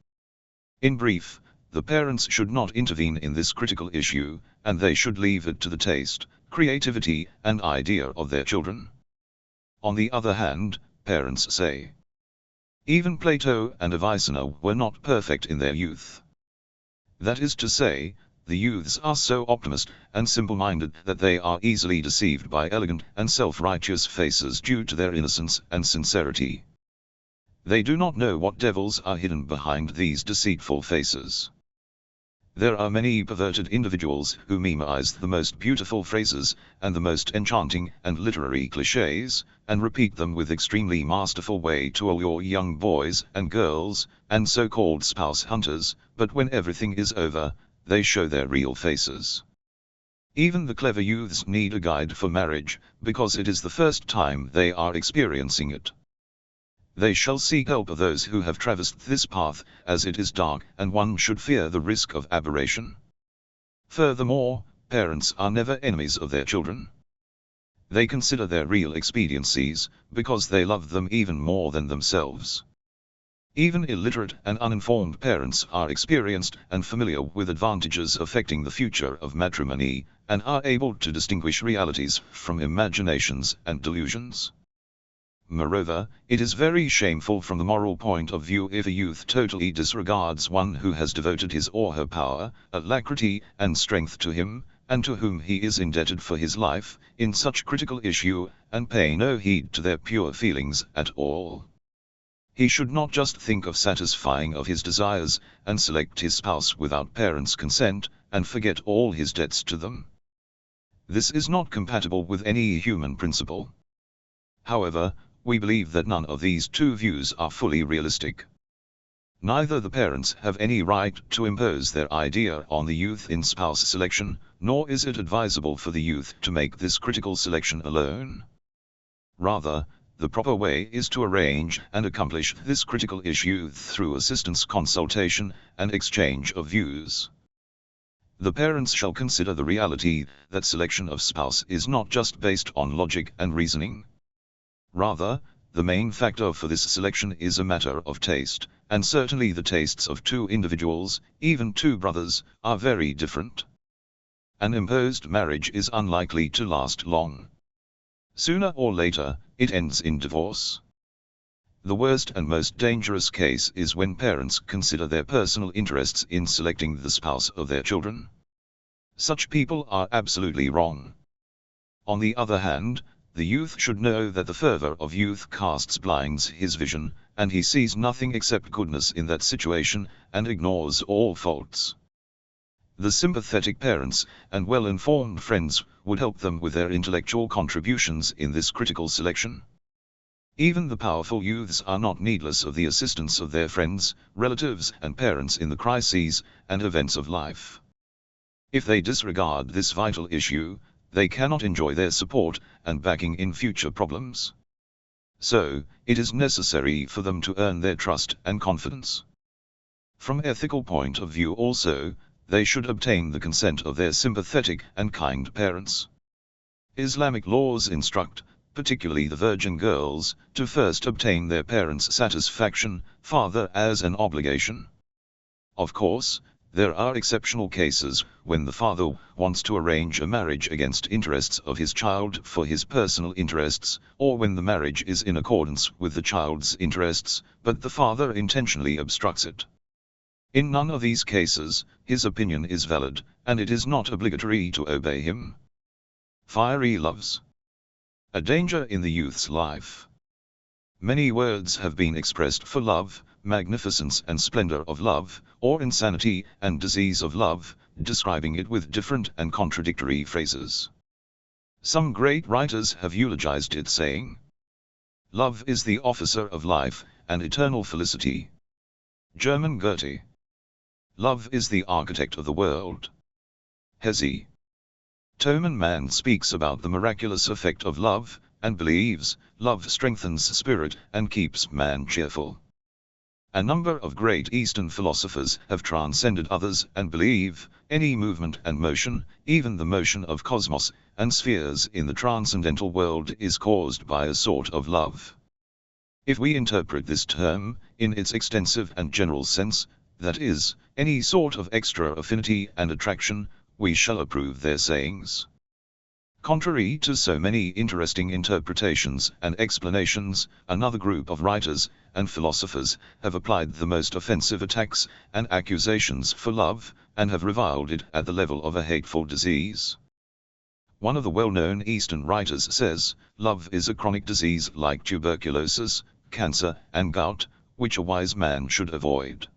In brief, the parents should not intervene in this critical issue, and they should leave it to the taste, creativity, and idea of their children. On the other hand, parents say, even Plato and Avicenna were not perfect in their youth. That is to say, the youths are so optimist and simple-minded that they are easily deceived by elegant and self-righteous faces due to their innocence and sincerity. They do not know what devils are hidden behind these deceitful faces. There are many perverted individuals who memorize the most beautiful phrases and the most enchanting and literary clichés, and repeat them with extremely masterful way to all your young boys and girls, and so-called spouse hunters, but when everything is over, they show their real faces. Even the clever youths need a guide for marriage, because it is the first time they are experiencing it. They shall seek help of those who have traversed this path, as it is dark and one should fear the risk of aberration. Furthermore, parents are never enemies of their children. They consider their real expediencies, because they love them even more than themselves. Even illiterate and uninformed parents are experienced and familiar with advantages affecting the future of matrimony, and are able to distinguish realities from imaginations and delusions. Moreover, it is very shameful from the moral point of view if a youth totally disregards one who has devoted his or her power, alacrity, and strength to him, and to whom he is indebted for his life, in such critical issue, and pay no heed to their pure feelings at all. He should not just think of satisfying of his desires, and select his spouse without parents' consent, and forget all his debts to them. This is not compatible with any human principle. However, we believe that none of these two views are fully realistic. Neither the parents have any right to impose their idea on the youth in spouse selection, nor is it advisable for the youth to make this critical selection alone. Rather, the proper way is to arrange and accomplish this critical issue through assistance, consultation, and exchange of views. The parents shall consider the reality that selection of spouse is not just based on logic and reasoning. Rather, the main factor for this selection is a matter of taste, and certainly the tastes of two individuals, even two brothers, are very different. An imposed marriage is unlikely to last long. Sooner or later, it ends in divorce. The worst and most dangerous case is when parents consider their personal interests in selecting the spouse of their children. Such people are absolutely wrong. On the other hand, the youth should know that the fervor of youth casts blinds his vision, and he sees nothing except goodness in that situation, and ignores all faults. The sympathetic parents and well-informed friends would help them with their intellectual contributions in this critical selection. Even the powerful youths are not needless of the assistance of their friends, relatives, and parents in the crises and events of life. If they disregard this vital issue, they cannot enjoy their support and backing in future problems. So, it is necessary for them to earn their trust and confidence. From ethical point of view also, they should obtain the consent of their sympathetic and kind parents. Islamic laws instruct, particularly the virgin girls, to first obtain their parents' satisfaction, father as an obligation. Of course, there are exceptional cases when the father wants to arrange a marriage against interests of his child for his personal interests, or when the marriage is in accordance with the child's interests, but the father intentionally obstructs it. In none of these cases, his opinion is valid, and it is not obligatory to obey him. Fiery loves. A danger in the youth's life. Many words have been expressed for love, magnificence and splendor of love, or insanity and disease of love, describing it with different and contradictory phrases. Some great writers have eulogized it, saying, "Love is the officer of life and eternal felicity." German Goethe. "Love is the architect of the world." Hesse. Toman Mann speaks about the miraculous effect of love, and believes, love strengthens spirit and keeps man cheerful. A number of great Eastern philosophers have transcended others and believe, any movement and motion, even the motion of cosmos and spheres in the transcendental world, is caused by a sort of love. If we interpret this term, in its extensive and general sense, that is, any sort of extra affinity and attraction, we shall approve their sayings. Contrary to so many interesting interpretations and explanations, another group of writers and philosophers have applied the most offensive attacks and accusations for love, and have reviled it at the level of a hateful disease. One of the well-known Eastern writers says, love is a chronic disease like tuberculosis, cancer, and gout, which a wise man should avoid.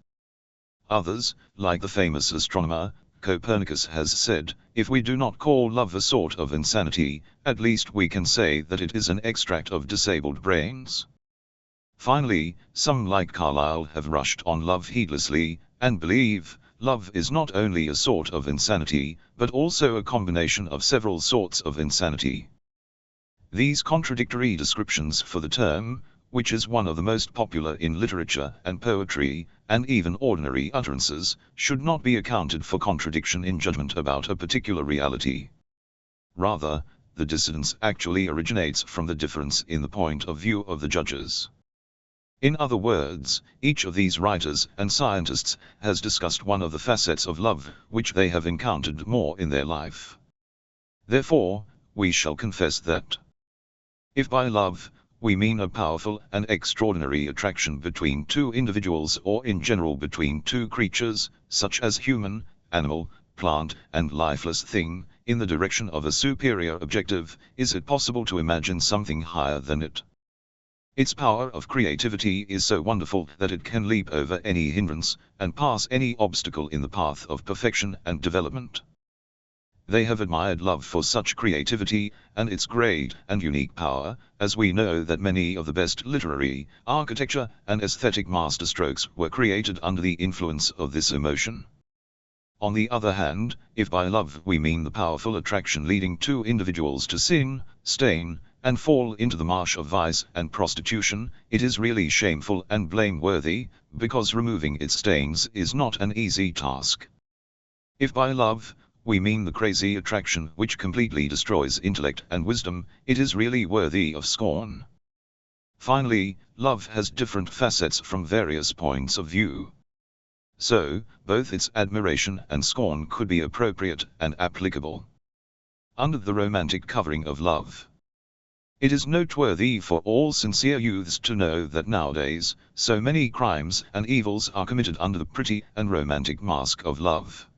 Others, like the famous astronomer Copernicus, has said, if we do not call love a sort of insanity, at least we can say that it is an extract of disabled brains. Finally, some like Carlyle have rushed on love heedlessly, and believe, love is not only a sort of insanity, but also a combination of several sorts of insanity. These contradictory descriptions for the term, which is one of the most popular in literature and poetry, and even ordinary utterances, should not be accounted for contradiction in judgment about a particular reality. Rather, the dissidence actually originates from the difference in the point of view of the judges. In other words, each of these writers and scientists has discussed one of the facets of love which they have encountered more in their life. Therefore, we shall confess that if by love we mean a powerful and extraordinary attraction between two individuals or in general between two creatures, such as human, animal, plant, and lifeless thing, in the direction of a superior objective. Is it possible to imagine something higher than it? Its power of creativity is so wonderful that it can leap over any hindrance, and pass any obstacle in the path of perfection and development. They have admired love for such creativity, and its great and unique power, as we know that many of the best literary, architecture, and aesthetic masterstrokes were created under the influence of this emotion. On the other hand, if by love we mean the powerful attraction leading two individuals to sin, stain, and fall into the marsh of vice and prostitution, it is really shameful and blameworthy, because removing its stains is not an easy task. If by love we mean the crazy attraction which completely destroys intellect and wisdom, it is really worthy of scorn. Finally, love has different facets from various points of view. So, both its admiration and scorn could be appropriate and applicable. Under the romantic covering of love, it is noteworthy for all sincere youths to know that nowadays, so many crimes and evils are committed under the pretty and romantic mask of love.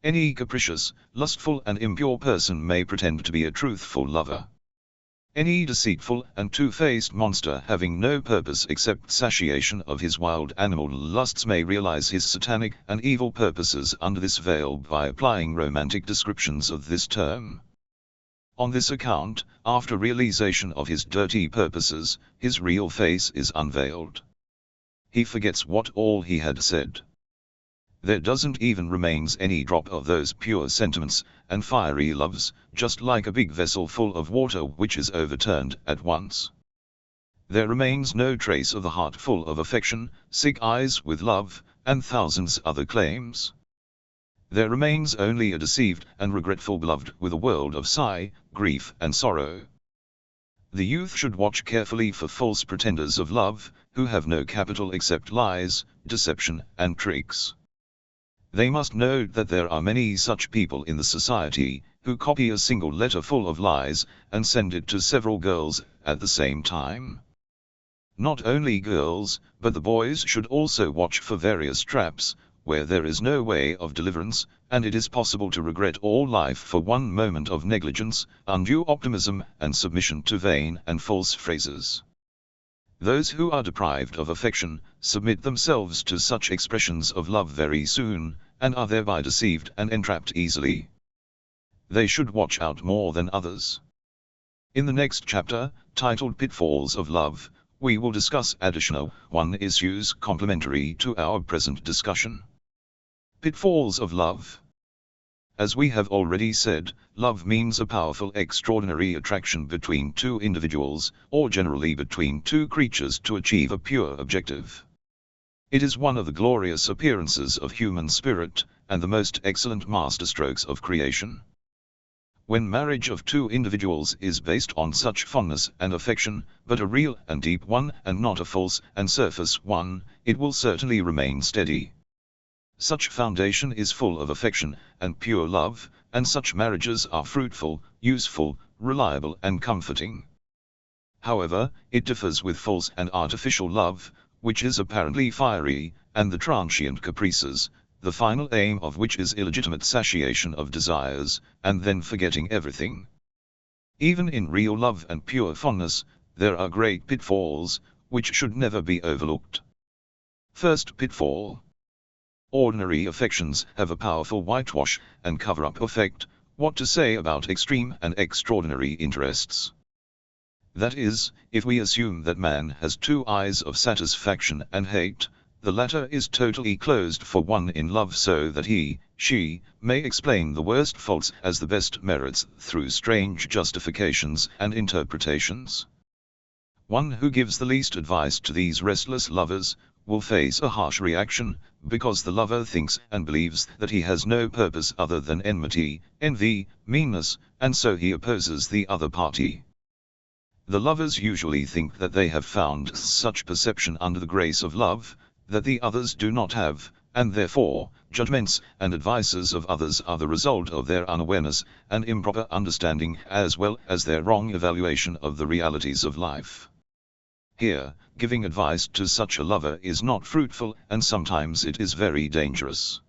Any capricious, lustful and impure person may pretend to be a truthful lover. Any deceitful and two-faced monster having no purpose except satiation of his wild animal lusts may realize his satanic and evil purposes under this veil by applying romantic descriptions of this term. On this account, after realization of his dirty purposes, his real face is unveiled. He forgets what all he had said. There doesn't even remains any drop of those pure sentiments and fiery loves, just like a big vessel full of water which is overturned at once. There remains no trace of the heart full of affection, sick eyes with love, and thousands other claims. There remains only a deceived and regretful beloved with a world of sigh, grief and sorrow. The youth should watch carefully for false pretenders of love, who have no capital except lies, deception and tricks. They must know that there are many such people in the society, who copy a single letter full of lies, and send it to several girls at the same time. Not only girls, but the boys should also watch for various traps, where there is no way of deliverance, and it is possible to regret all life for one moment of negligence, undue optimism, and submission to vain and false phrases. Those who are deprived of affection, submit themselves to such expressions of love very soon, and are thereby deceived and entrapped easily. They should watch out more than others. In the next chapter, titled Pitfalls of Love, we will discuss additional issues complementary to our present discussion. Pitfalls of love. As we have already said, love means a powerful, extraordinary attraction between two individuals, or generally between two creatures to achieve a pure objective. It is one of the glorious appearances of human spirit, and the most excellent masterstrokes of creation. When marriage of two individuals is based on such fondness and affection, but a real and deep one and not a false and surface one, it will certainly remain steady. Such foundation is full of affection and pure love, and such marriages are fruitful, useful, reliable and comforting. However, it differs with false and artificial love, which is apparently fiery, and the transient caprices, the final aim of which is illegitimate satiation of desires, and then forgetting everything. Even in real love and pure fondness, there are great pitfalls, which should never be overlooked. First pitfall. Ordinary affections have a powerful whitewash and cover-up effect. What to say about extreme and extraordinary interests? That is, if we assume that man has two eyes of satisfaction and hate, the latter is totally closed for one in love, so that he, she, may explain the worst faults as the best merits through strange justifications and interpretations. One who gives the least advice to these restless lovers will face a harsh reaction, because the lover thinks and believes that he has no purpose other than enmity, envy, meanness, and so he opposes the other party. The lovers usually think that they have found such perception under the grace of love, that the others do not have, and therefore, judgments and advices of others are the result of their unawareness and improper understanding, as well as their wrong evaluation of the realities of life. Here, giving advice to such a lover is not fruitful, and sometimes it is very dangerous.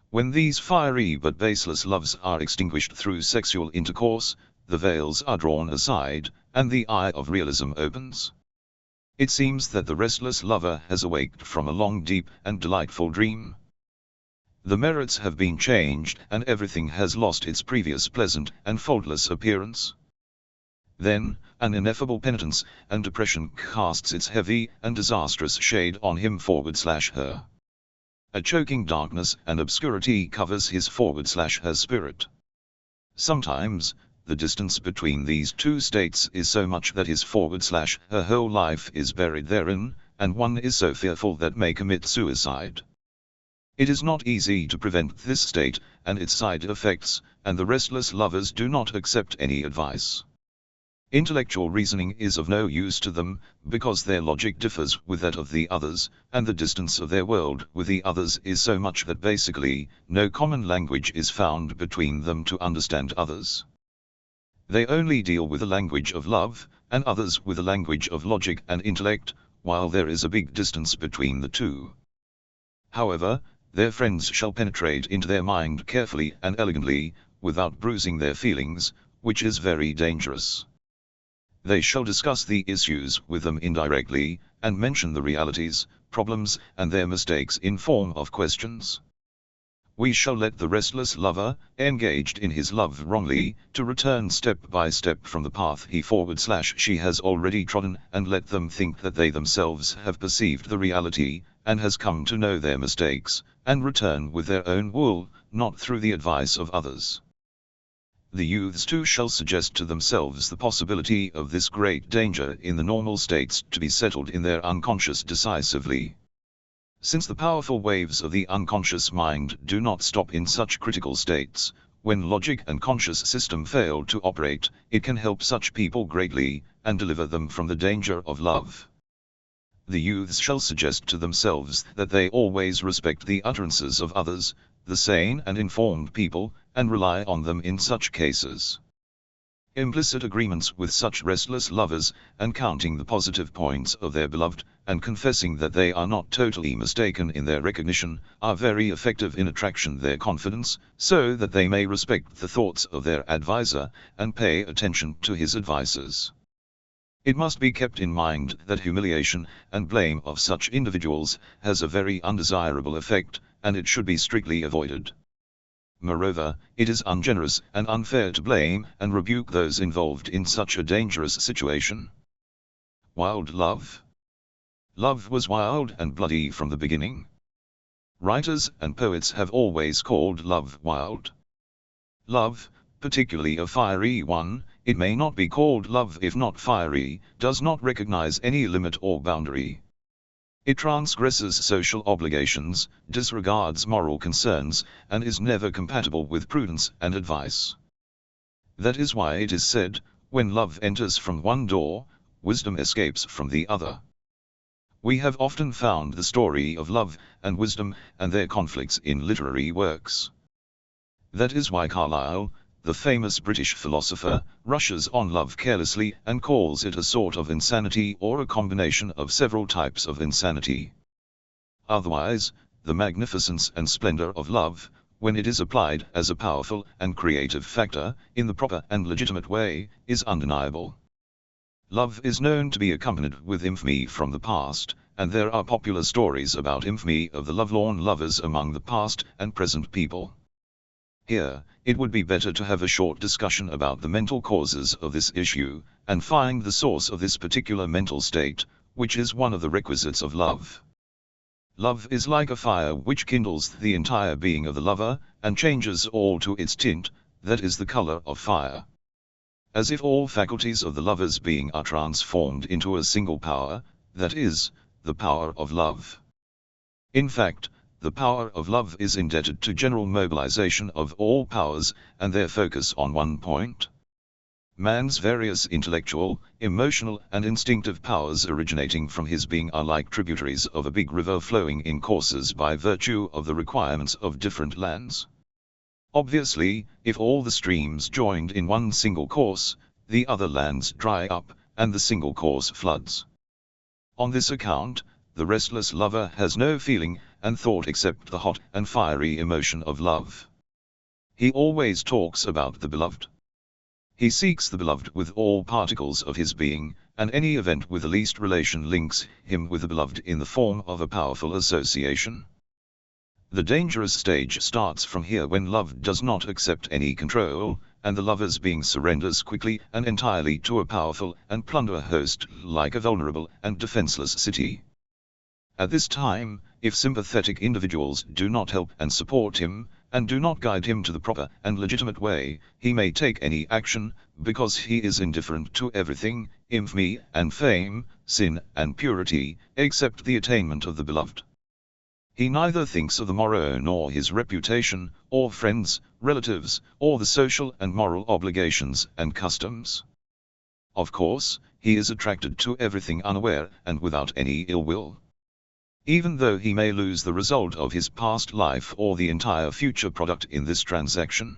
When these fiery but baseless loves are extinguished through sexual intercourse, the veils are drawn aside, and the eye of realism opens. It seems that the restless lover has awaked from a long, deep, and delightful dream. The merits have been changed, and everything has lost its previous pleasant and faultless appearance. Then, an ineffable penitence and depression casts its heavy and disastrous shade on him/her. A choking darkness and obscurity covers his/her spirit. Sometimes, the distance between these two states is so much that his/her whole life is buried therein, and one is so fearful that may commit suicide. It is not easy to prevent this state and its side effects, and the restless lovers do not accept any advice. Intellectual reasoning is of no use to them, because their logic differs with that of the others, and the distance of their world with the others is so much that basically, no common language is found between them to understand others. They only deal with the language of love, and others with the language of logic and intellect, while there is a big distance between the two. However, their friends shall penetrate into their mind carefully and elegantly, without bruising their feelings, which is very dangerous. They shall discuss the issues with them indirectly, and mention the realities, problems, and their mistakes in form of questions. We shall let the restless lover, engaged in his love wrongly, to return step by step from the path he/she has already trodden, and let them think that they themselves have perceived the reality, and has come to know their mistakes, and return with their own wool, not through the advice of others. The youths too shall suggest to themselves the possibility of this great danger in the normal states to be settled in their unconscious decisively. Since the powerful waves of the unconscious mind do not stop in such critical states, when logic and conscious system fail to operate, it can help such people greatly, and deliver them from the danger of love. The youths shall suggest to themselves that they always respect the utterances of others, the sane and informed people, and rely on them in such cases. Implicit agreements with such restless lovers, and counting the positive points of their beloved, and confessing that they are not totally mistaken in their recognition, are very effective in attraction their confidence, so that they may respect the thoughts of their advisor, and pay attention to his advices. It must be kept in mind that humiliation and blame of such individuals has a very undesirable effect, and it should be strictly avoided. Moreover, it is ungenerous and unfair to blame and rebuke those involved in such a dangerous situation. Wild love. Love was wild and bloody from the beginning. Writers and poets have always called love wild. Love, particularly a fiery one, it may not be called love if not fiery, does not recognize any limit or boundary. It transgresses social obligations, disregards moral concerns, and is never compatible with prudence and advice. That is why it is said, when love enters from one door, wisdom escapes from the other. We have often found the story of love and wisdom and their conflicts in literary works. That is why Carlyle, the famous British philosopher, rushes on love carelessly and calls it a sort of insanity or a combination of several types of insanity. Otherwise, the magnificence and splendor of love, when it is applied as a powerful and creative factor, in the proper and legitimate way, is undeniable. Love is known to be accompanied with infamy from the past, and there are popular stories about infamy of the lovelorn lovers among the past and present people. Here, it would be better to have a short discussion about the mental causes of this issue, and find the source of this particular mental state, which is one of the requisites of love. Love is like a fire which kindles the entire being of the lover, and changes all to its tint, that is the color of fire. As if all faculties of the lover's being are transformed into a single power, that is, the power of love. In fact, the power of love is indebted to general mobilization of all powers, and their focus on one point. Man's various intellectual, emotional, and instinctive powers originating from his being are like tributaries of a big river flowing in courses by virtue of the requirements of different lands. Obviously, if all the streams joined in one single course, the other lands dry up, and the single course floods. On this account, the restless lover has no feeling and thought except the hot and fiery emotion of love. He always talks about the beloved. He seeks the beloved with all particles of his being, and any event with the least relation links him with the beloved in the form of a powerful association. The dangerous stage starts from here when love does not accept any control, and the lover's being surrenders quickly and entirely to a powerful and plunderer host like a vulnerable and defenseless city. At this time, if sympathetic individuals do not help and support him, and do not guide him to the proper and legitimate way, he may take any action, because he is indifferent to everything, infamy and fame, sin and purity, except the attainment of the beloved. He neither thinks of the morrow nor his reputation, or friends, relatives, or the social and moral obligations and customs. Of course, he is attracted to everything unaware and without any ill will. Even though he may lose the result of his past life or the entire future product in this transaction.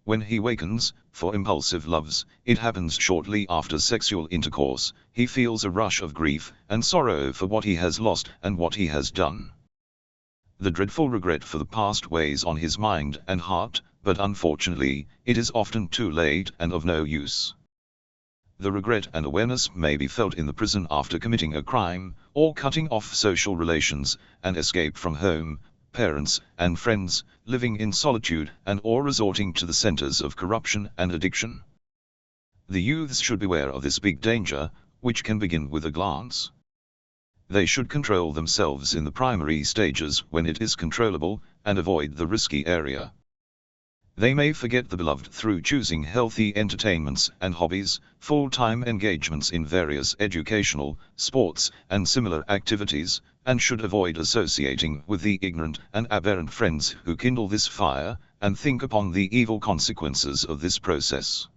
When he wakens, for impulsive loves, it happens shortly after sexual intercourse, he feels a rush of grief and sorrow for what he has lost and what he has done. The dreadful regret for the past weighs on his mind and heart, but unfortunately, it is often too late and of no use. The regret and awareness may be felt in the prison after committing a crime, or cutting off social relations, and escape from home, parents, and friends, living in solitude and or resorting to the centers of corruption and addiction. The youths should beware of this big danger, which can begin with a glance. They should control themselves in the primary stages when it is controllable, and avoid the risky area. They may forget the beloved through choosing healthy entertainments and hobbies, full-time engagements in various educational, sports, and similar activities, and should avoid associating with the ignorant and aberrant friends who kindle this fire, and think upon the evil consequences of this process.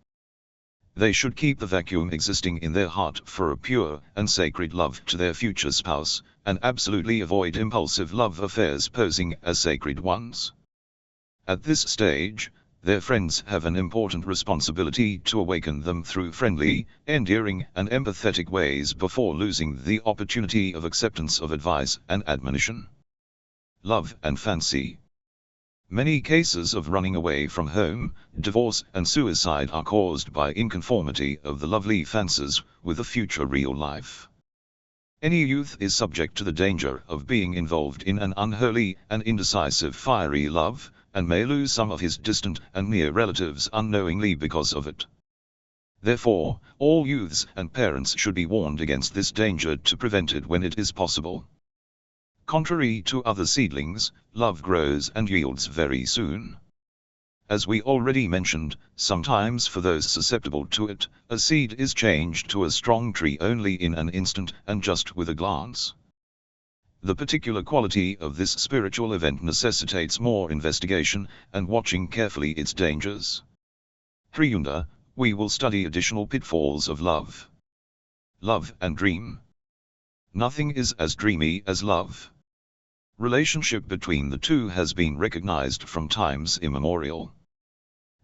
They should keep the vacuum existing in their heart for a pure and sacred love to their future spouse, and absolutely avoid impulsive love affairs posing as sacred ones. At this stage, their friends have an important responsibility to awaken them through friendly, endearing and empathetic ways before losing the opportunity of acceptance of advice and admonition. Love and fancy. Many cases of running away from home, divorce and suicide are caused by inconformity of the lovely fancies with the future real life. Any youth is subject to the danger of being involved in an unholy and indecisive fiery love, and may lose some of his distant and near relatives unknowingly because of it. Therefore, all youths and parents should be warned against this danger to prevent it when it is possible. Contrary to other seedlings, love grows and yields very soon. As we already mentioned, sometimes for those susceptible to it, a seed is changed to a strong tree only in an instant and just with a glance. The particular quality of this spiritual event necessitates more investigation and watching carefully its dangers. Hereunder, we will study additional pitfalls of love. Love and dream. Nothing is as dreamy as love. Relationship between the two has been recognized from times immemorial.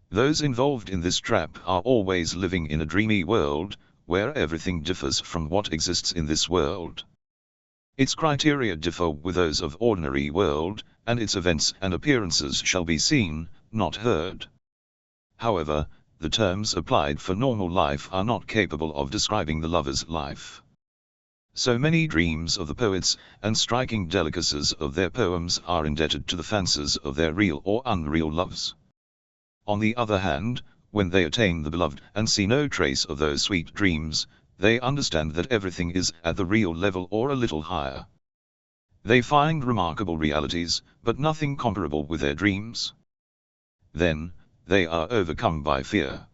Those involved in this trap are always living in a dreamy world, where everything differs from what exists in this world. Its criteria differ with those of ordinary world, and its events and appearances shall be seen, not heard. However, the terms applied for normal life are not capable of describing the lover's life. So many dreams of the poets and striking delicacies of their poems are indebted to the fancies of their real or unreal loves. On the other hand, when they attain the beloved and see no trace of those sweet dreams, they understand that everything is at the real level or a little higher. They find remarkable realities, but nothing comparable with their dreams. Then, they are overcome by fear.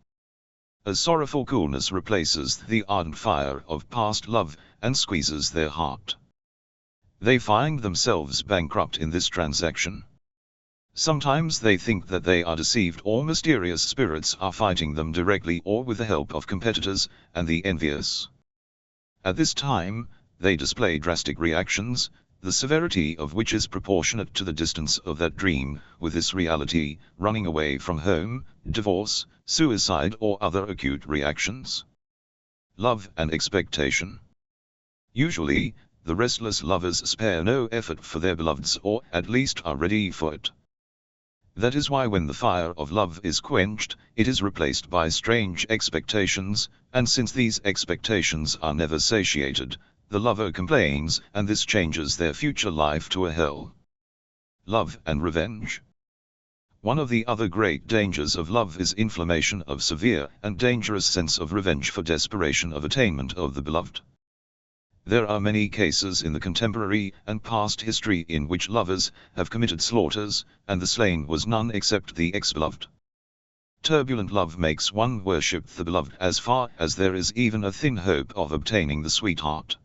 A sorrowful coolness replaces the ardent fire of past love, and squeezes their heart. They find themselves bankrupt in this transaction. Sometimes they think that they are deceived or mysterious spirits are fighting them directly or with the help of competitors and the envious. At this time, they display drastic reactions, the severity of which is proportionate to the distance of that dream with this reality, running away from home, divorce, suicide or other acute reactions. Love and expectation. Usually, the restless lovers spare no effort for their beloveds, or at least are ready for it. That is why when the fire of love is quenched, it is replaced by strange expectations, and since these expectations are never satiated, the lover complains, and this changes their future life to a hell. Love and revenge. One of the other great dangers of love is inflammation of severe and dangerous sense of revenge for desperation of attainment of the beloved. There are many cases in the contemporary and past history in which lovers have committed slaughters, and the slain was none except the ex-beloved. Turbulent love makes one worship the beloved as far as there is even a thin hope of obtaining the sweetheart.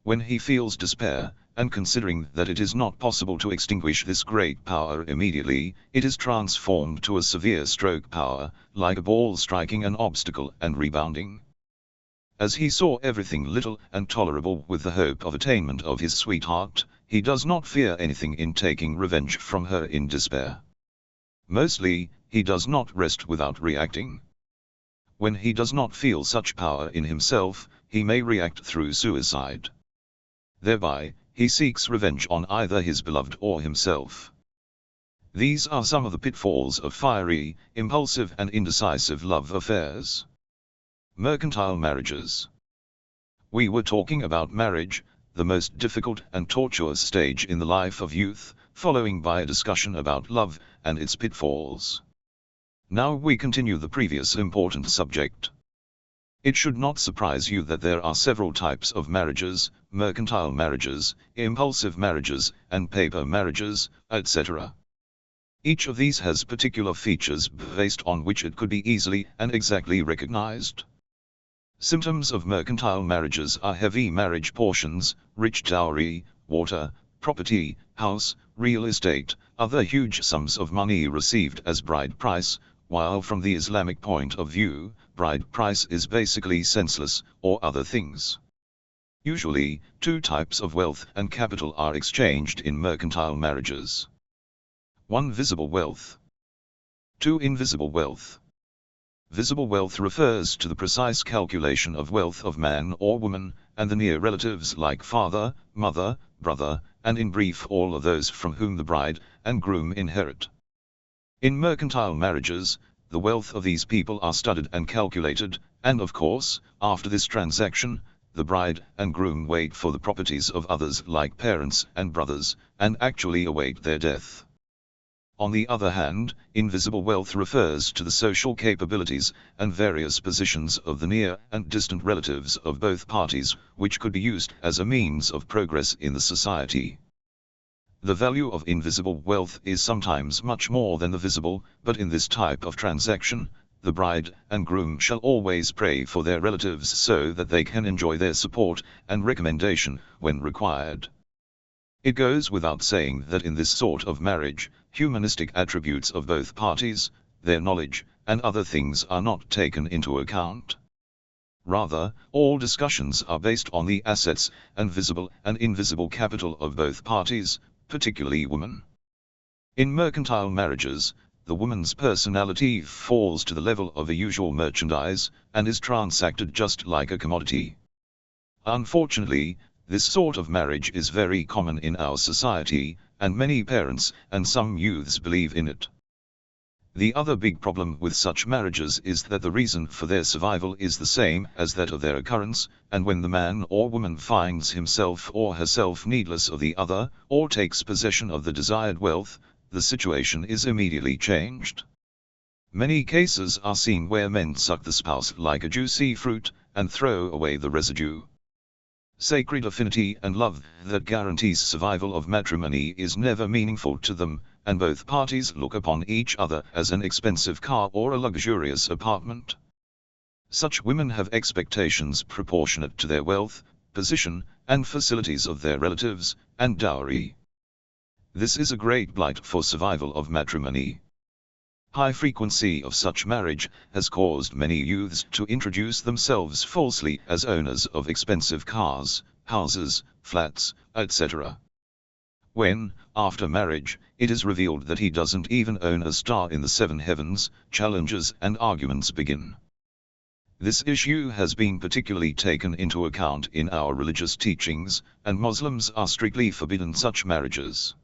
When he feels despair, and considering that it is not possible to extinguish this great power immediately, it is transformed to a severe stroke power, like a ball striking an obstacle and rebounding. As he saw everything little and tolerable with the hope of attainment of his sweetheart, he does not fear anything in taking revenge from her in despair. Mostly, he does not rest without reacting. When he does not feel such power in himself, he may react through suicide. Thereby, he seeks revenge on either his beloved or himself. These are some of the pitfalls of fiery, impulsive and indecisive love affairs. Mercantile marriages. We were talking about marriage, the most difficult and tortuous stage in the life of youth, following by a discussion about love and its pitfalls. Now we continue the previous important subject. It should not surprise you that there are several types of marriages: mercantile marriages, impulsive marriages, and paper marriages, etc. Each of these has particular features based on which it could be easily and exactly recognized. Symptoms of mercantile marriages are heavy marriage portions, rich dowry, water, property, house, real estate, other huge sums of money received as bride price, while from the Islamic point of view, bride price is basically senseless, or other things. Usually, two types of wealth and capital are exchanged in mercantile marriages. 1. Visible wealth. 2. Invisible wealth. Visible wealth refers to the precise calculation of wealth of man or woman, and the near relatives like father, mother, brother, and in brief all of those from whom the bride and groom inherit. In mercantile marriages, the wealth of these people are studied and calculated, and of course, after this transaction, the bride and groom wait for the properties of others like parents and brothers, and actually await their death. On the other hand, invisible wealth refers to the social capabilities and various positions of the near and distant relatives of both parties, which could be used as a means of progress in the society. The value of invisible wealth is sometimes much more than the visible, but in this type of transaction, the bride and groom shall always pray for their relatives so that they can enjoy their support and recommendation when required. It goes without saying that in this sort of marriage, humanistic attributes of both parties, their knowledge, and other things are not taken into account. Rather, all discussions are based on the assets and visible and invisible capital of both parties, particularly women. In mercantile marriages, the woman's personality falls to the level of a usual merchandise, and is transacted just like a commodity. Unfortunately, this sort of marriage is very common in our society, and many parents and some youths believe in it. The other big problem with such marriages is that the reason for their survival is the same as that of their occurrence, and when the man or woman finds himself or herself needless of the other, or takes possession of the desired wealth, the situation is immediately changed. Many cases are seen where men suck the spouse like a juicy fruit, and throw away the residue. Sacred affinity and love that guarantees survival of matrimony is never meaningful to them, and both parties look upon each other as an expensive car or a luxurious apartment. Such women have expectations proportionate to their wealth, position, and facilities of their relatives, and dowry. This is a great blight for survival of matrimony. High frequency of such marriage has caused many youths to introduce themselves falsely as owners of expensive cars, houses, flats, etc. When, after marriage, it is revealed that he doesn't even own a star in the seven heavens, challenges and arguments begin. This issue has been particularly taken into account in our religious teachings, and Muslims are strictly forbidden such marriages.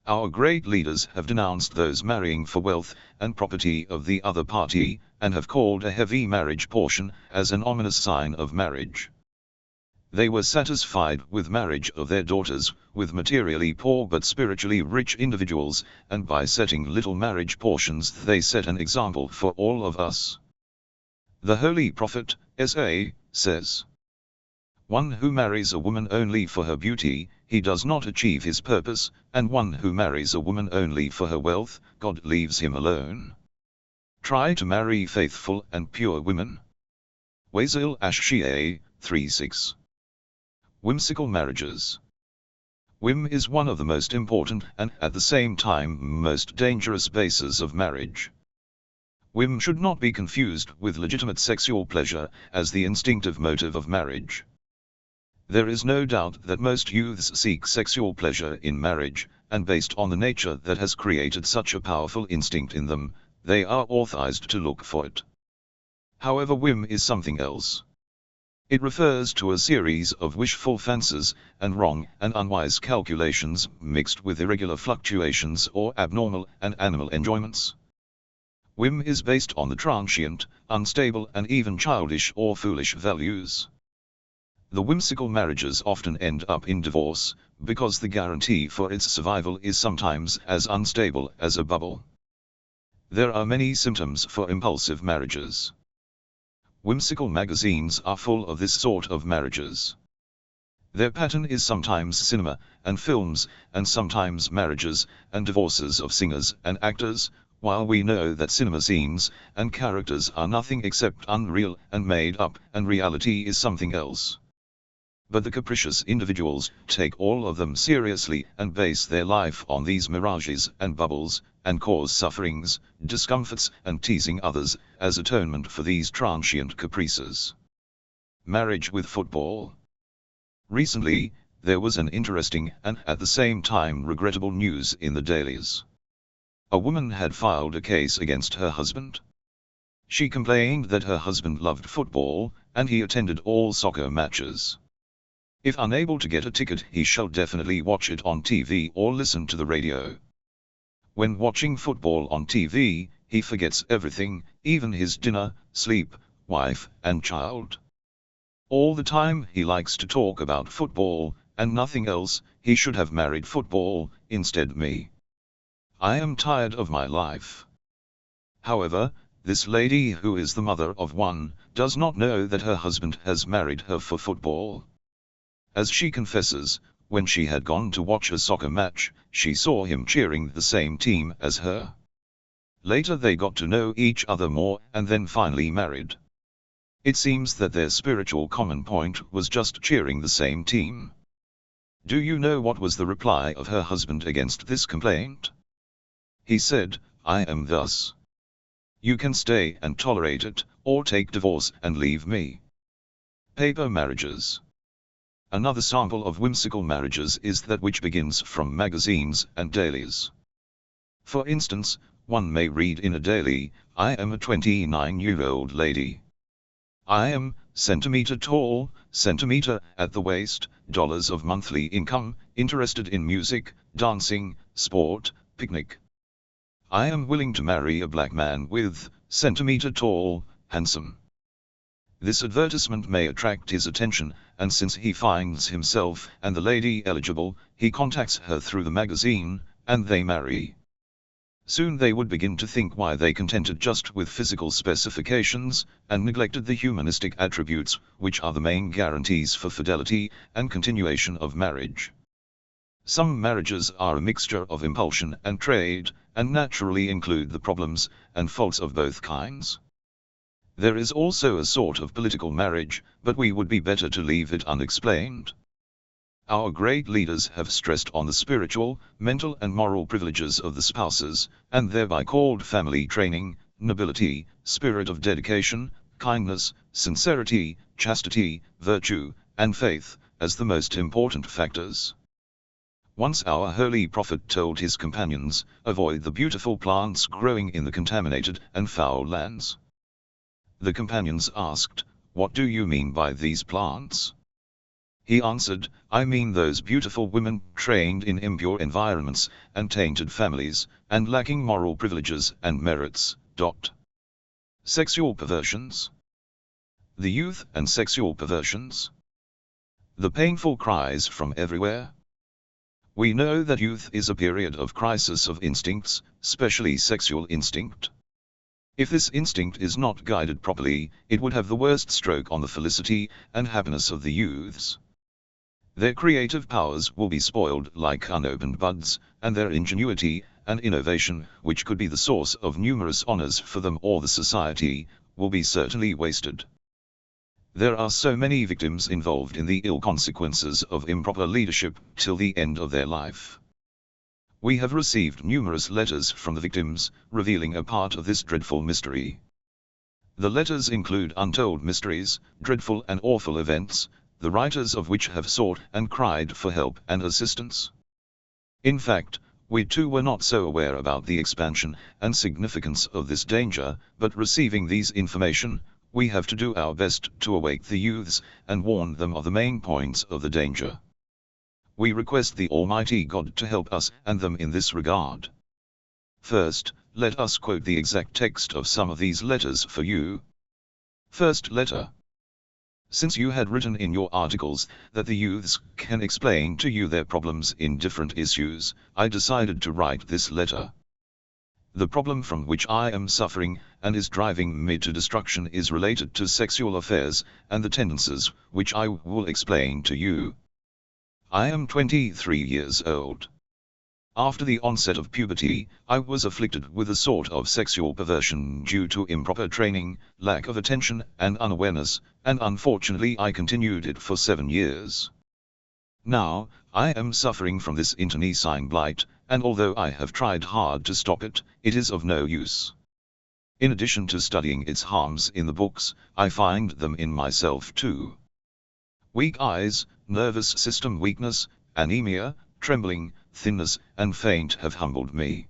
Our great leaders have denounced those marrying for wealth and property of the other party, and have called a heavy marriage portion as an ominous sign of marriage. They were satisfied with marriage of their daughters with materially poor but spiritually rich individuals, and by setting little marriage portions they set an example for all of us. The Holy Prophet, S.A., says, "One who marries a woman only for her beauty, he does not achieve his purpose, and one who marries a woman only for her wealth, God leaves him alone. Try to marry faithful and pure women." Wazil Ash-Shia, 3:6. Whimsical marriages. Whim is one of the most important and at the same time most dangerous bases of marriage. Whim should not be confused with legitimate sexual pleasure as the instinctive motive of marriage. There is no doubt that most youths seek sexual pleasure in marriage, and based on the nature that has created such a powerful instinct in them, they are authorized to look for it. However, whim is something else. It refers to a series of wishful fancies and wrong and unwise calculations mixed with irregular fluctuations or abnormal and animal enjoyments. Whim is based on the transient, unstable and even childish or foolish values. The whimsical marriages often end up in divorce, because the guarantee for its survival is sometimes as unstable as a bubble. There are many symptoms for impulsive marriages. Whimsical magazines are full of this sort of marriages. Their pattern is sometimes cinema and films, and sometimes marriages and divorces of singers and actors, while we know that cinema scenes and characters are nothing except unreal and made up, and reality is something else. But the capricious individuals take all of them seriously and base their life on these mirages and bubbles, and cause sufferings, discomforts and teasing others as atonement for these transient caprices. Marriage with football. Recently, there was an interesting and at the same time regrettable news in the dailies. A woman had filed a case against her husband. She complained that her husband loved football, and he attended all soccer matches. If unable to get a ticket, he shall definitely watch it on TV or listen to the radio. When watching football on TV, he forgets everything, even his dinner, sleep, wife, and child. All the time he likes to talk about football, and nothing else. He should have married football, instead me. I am tired of my life. However, this lady, who is the mother of one, does not know that her husband has married her for football. As she confesses, when she had gone to watch a soccer match, she saw him cheering the same team as her. Later they got to know each other more and then finally married. It seems that their spiritual common point was just cheering the same team. Do you know what was the reply of her husband against this complaint? He said, "I am thus. You can stay and tolerate it, or take divorce and leave me." Paper marriages. Another sample of whimsical marriages is that which begins from magazines and dailies. For instance, one may read in a daily, "I am a 29-year-old lady. I am centimeter tall, centimeter at the waist, dollars of monthly income, interested in music, dancing, sport, picnic. I am willing to marry a black man with centimeter tall, handsome." This advertisement may attract his attention, and since he finds himself and the lady eligible, he contacts her through the magazine, and they marry. Soon they would begin to think why they contented just with physical specifications, and neglected the humanistic attributes, which are the main guarantees for fidelity and continuation of marriage. Some marriages are a mixture of impulsion and trade, and naturally include the problems and faults of both kinds. There is also a sort of political marriage, but we would be better to leave it unexplained. Our great leaders have stressed on the spiritual, mental and moral privileges of the spouses, and thereby called family training, nobility, spirit of dedication, kindness, sincerity, chastity, virtue, and faith, as the most important factors. Once our holy prophet told his companions, "Avoid the beautiful plants growing in the contaminated and foul lands." The companions asked, "What do you mean by these plants?" He answered, "I mean those beautiful women trained in impure environments, and tainted families, and lacking moral privileges and merits." Sexual perversions. The youth and sexual perversions. The painful cries from everywhere. We know that youth is a period of crisis of instincts, especially sexual instinct. If this instinct is not guided properly, it would have the worst stroke on the felicity and happiness of the youths. Their creative powers will be spoiled like unopened buds, and their ingenuity and innovation, which could be the source of numerous honors for them or the society, will be certainly wasted. There are so many victims involved in the ill consequences of improper leadership till the end of their life. We have received numerous letters from the victims, revealing a part of this dreadful mystery. The letters include untold mysteries, dreadful and awful events, the writers of which have sought and cried for help and assistance. In fact, we too were not so aware about the expansion and significance of this danger, but receiving these information, we have to do our best to awake the youths and warn them of the main points of the danger. We request the Almighty God to help us and them in this regard. First, let us quote the exact text of some of these letters for you. First letter. Since you had written in your articles that the youths can explain to you their problems in different issues, I decided to write this letter. The problem from which I am suffering, and is driving me to destruction, is related to sexual affairs, and the tendencies, which I will explain to you. I am 23 years old. After the onset of puberty, I was afflicted with a sort of sexual perversion due to improper training, lack of attention, and unawareness, and unfortunately I continued it for 7 years. Now, I am suffering from this internecine blight, and although I have tried hard to stop it, it is of no use. In addition to studying its harms in the books, I find them in myself too. Weak eyes, nervous system weakness, anemia, trembling, thinness, and faint have humbled me.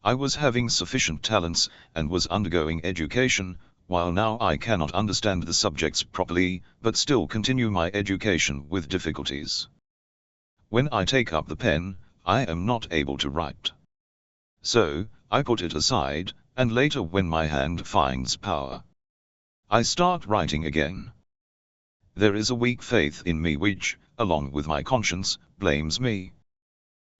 I was having sufficient talents, and was undergoing education, while now I cannot understand the subjects properly, but still continue my education with difficulties. When I take up the pen, I am not able to write. So, I put it aside, and later when my hand finds power, I start writing again. There is a weak faith in me which, along with my conscience, blames me.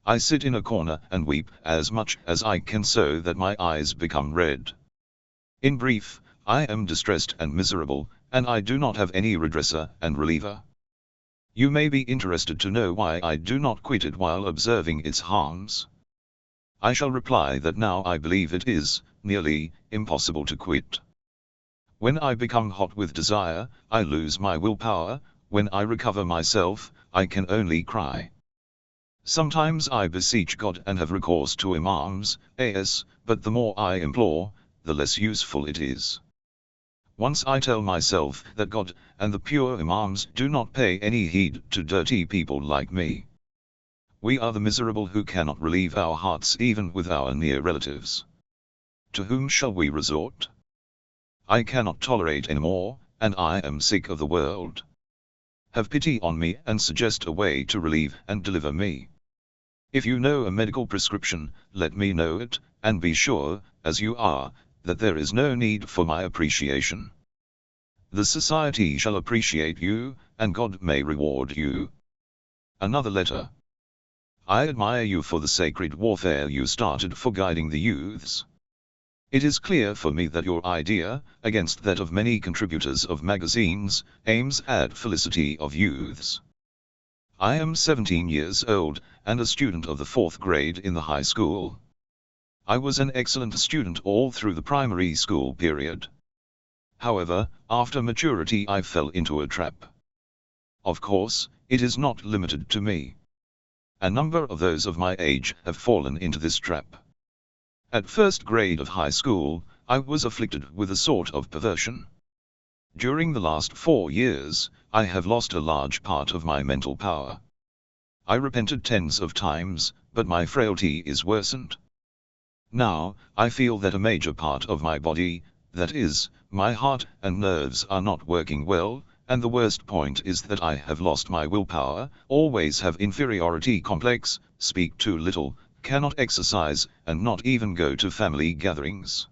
I sit in a corner and weep as much as I can so that my eyes become red. In brief, I am distressed and miserable, and I do not have any redresser and reliever. You may be interested to know why I do not quit it while observing its harms. I shall reply that now I believe it is, nearly, impossible to quit. When I become hot with desire, I lose my willpower. When I recover myself, I can only cry. Sometimes I beseech God and have recourse to imams, but the more I implore, the less useful it is. Once I tell myself that God and the pure imams do not pay any heed to dirty people like me. We are the miserable who cannot relieve our hearts even with our near relatives. To whom shall we resort? I cannot tolerate any more, and I am sick of the world. Have pity on me and suggest a way to relieve and deliver me. If you know a medical prescription, let me know it, and be sure, as you are, that there is no need for my appreciation. The society shall appreciate you, and God may reward you. Another letter. I admire you for the sacred warfare you started for guiding the youths. It is clear for me that your idea, against that of many contributors of magazines, aims at felicity of youths. I am 17 years old, and a student of the 4th grade in the high school. I was an excellent student all through the primary school period. However, after maturity I fell into a trap. Of course, it is not limited to me. A number of those of my age have fallen into this trap. At 1st grade of high school, I was afflicted with a sort of perversion. During the last 4 years, I have lost a large part of my mental power. I repented tens of times, but my frailty is worsened. Now, I feel that a major part of my body, That is, my heart and nerves are not working well, and the worst point is that I have lost my willpower, always have inferiority complex, speak too little, cannot exercise, and not even go to family gatherings.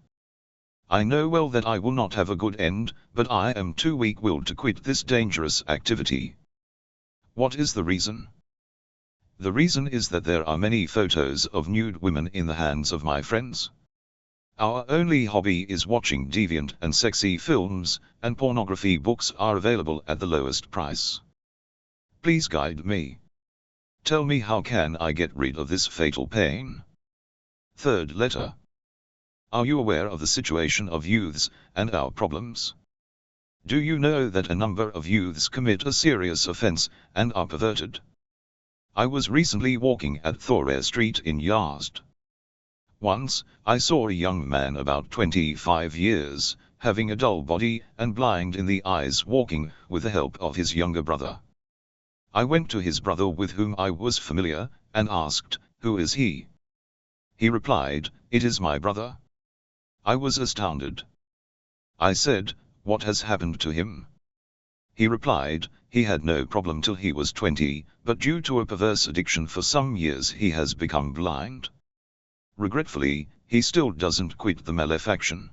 I know well that I will not have a good end, but I am too weak-willed to quit this dangerous activity. What is the reason? The reason is that there are many photos of nude women in the hands of my friends. Our only hobby is watching deviant and sexy films, and pornography books are available at the lowest price. Please guide me. Tell me, how can I get rid of this fatal pain? Third letter. Are you aware of the situation of youths and our problems? Do you know that a number of youths commit a serious offense and are perverted? I was recently walking at Thorare Street in Yazd. Once, I saw a young man about 25 years, having a dull body and blind in the eyes, walking with the help of his younger brother. I went to his brother, with whom I was familiar, and asked, "Who is he?" He replied, "It is my brother." I was astounded. I said, "What has happened to him?" He replied, "He had no problem till he was 20, but due to a perverse addiction for some years he has become blind. Regretfully, he still doesn't quit the malefaction.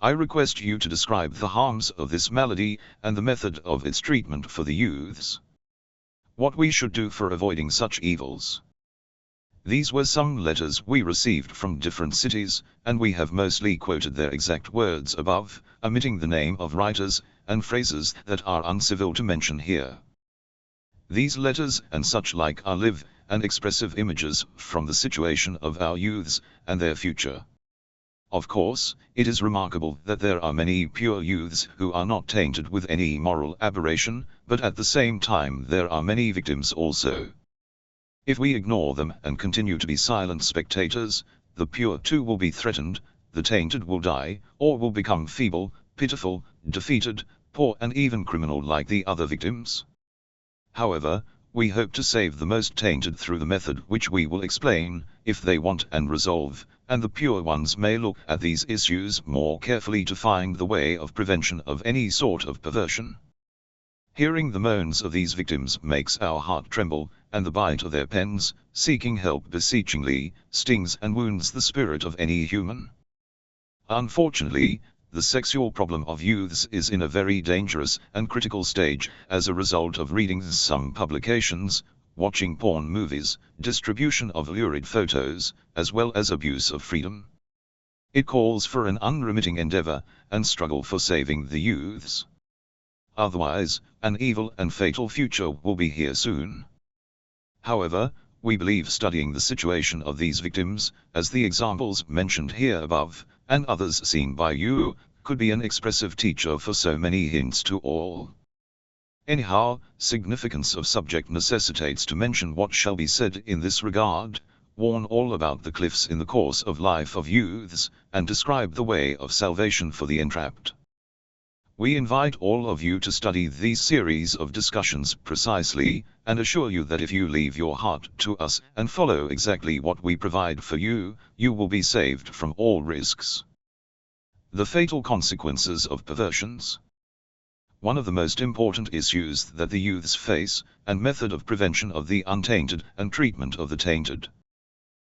I request you to describe the harms of this malady and the method of its treatment for the youths. What we should do for avoiding such evils." These were some letters we received from different cities, and we have mostly quoted their exact words above, omitting the name of writers and phrases that are uncivil to mention here. These letters and such like are live and expressive images from the situation of our youths and their future. Of course, it is remarkable that there are many pure youths who are not tainted with any moral aberration, but at the same time there are many victims also. If we ignore them and continue to be silent spectators, the pure too will be threatened, the tainted will die, or will become feeble, pitiful, defeated, poor, and even criminal like the other victims. However, we hope to save the most tainted through the method which we will explain, if they want and resolve, and the pure ones may look at these issues more carefully to find the way of prevention of any sort of perversion. Hearing the moans of these victims makes our heart tremble, and the bite of their pens, seeking help beseechingly, stings and wounds the spirit of any human. Unfortunately, the sexual problem of youths is in a very dangerous and critical stage as a result of reading some publications, watching porn movies, distribution of lurid photos, as well as abuse of freedom. It calls for an unremitting endeavor and struggle for saving the youths. Otherwise, an evil and fatal future will be here soon. However, we believe studying the situation of these victims, as the examples mentioned here above, and others seen by you, could be an expressive teacher for so many hints to all. Anyhow, significance of subject necessitates to mention what shall be said in this regard, warn all about the cliffs in the course of life of youths, and describe the way of salvation for the entrapped. We invite all of you to study these series of discussions precisely, and assure you that if you leave your heart to us and follow exactly what we provide for you, you will be saved from all risks. The fatal consequences of perversions. One of the most important issues that the youths face, and method of prevention of the untainted and treatment of the tainted.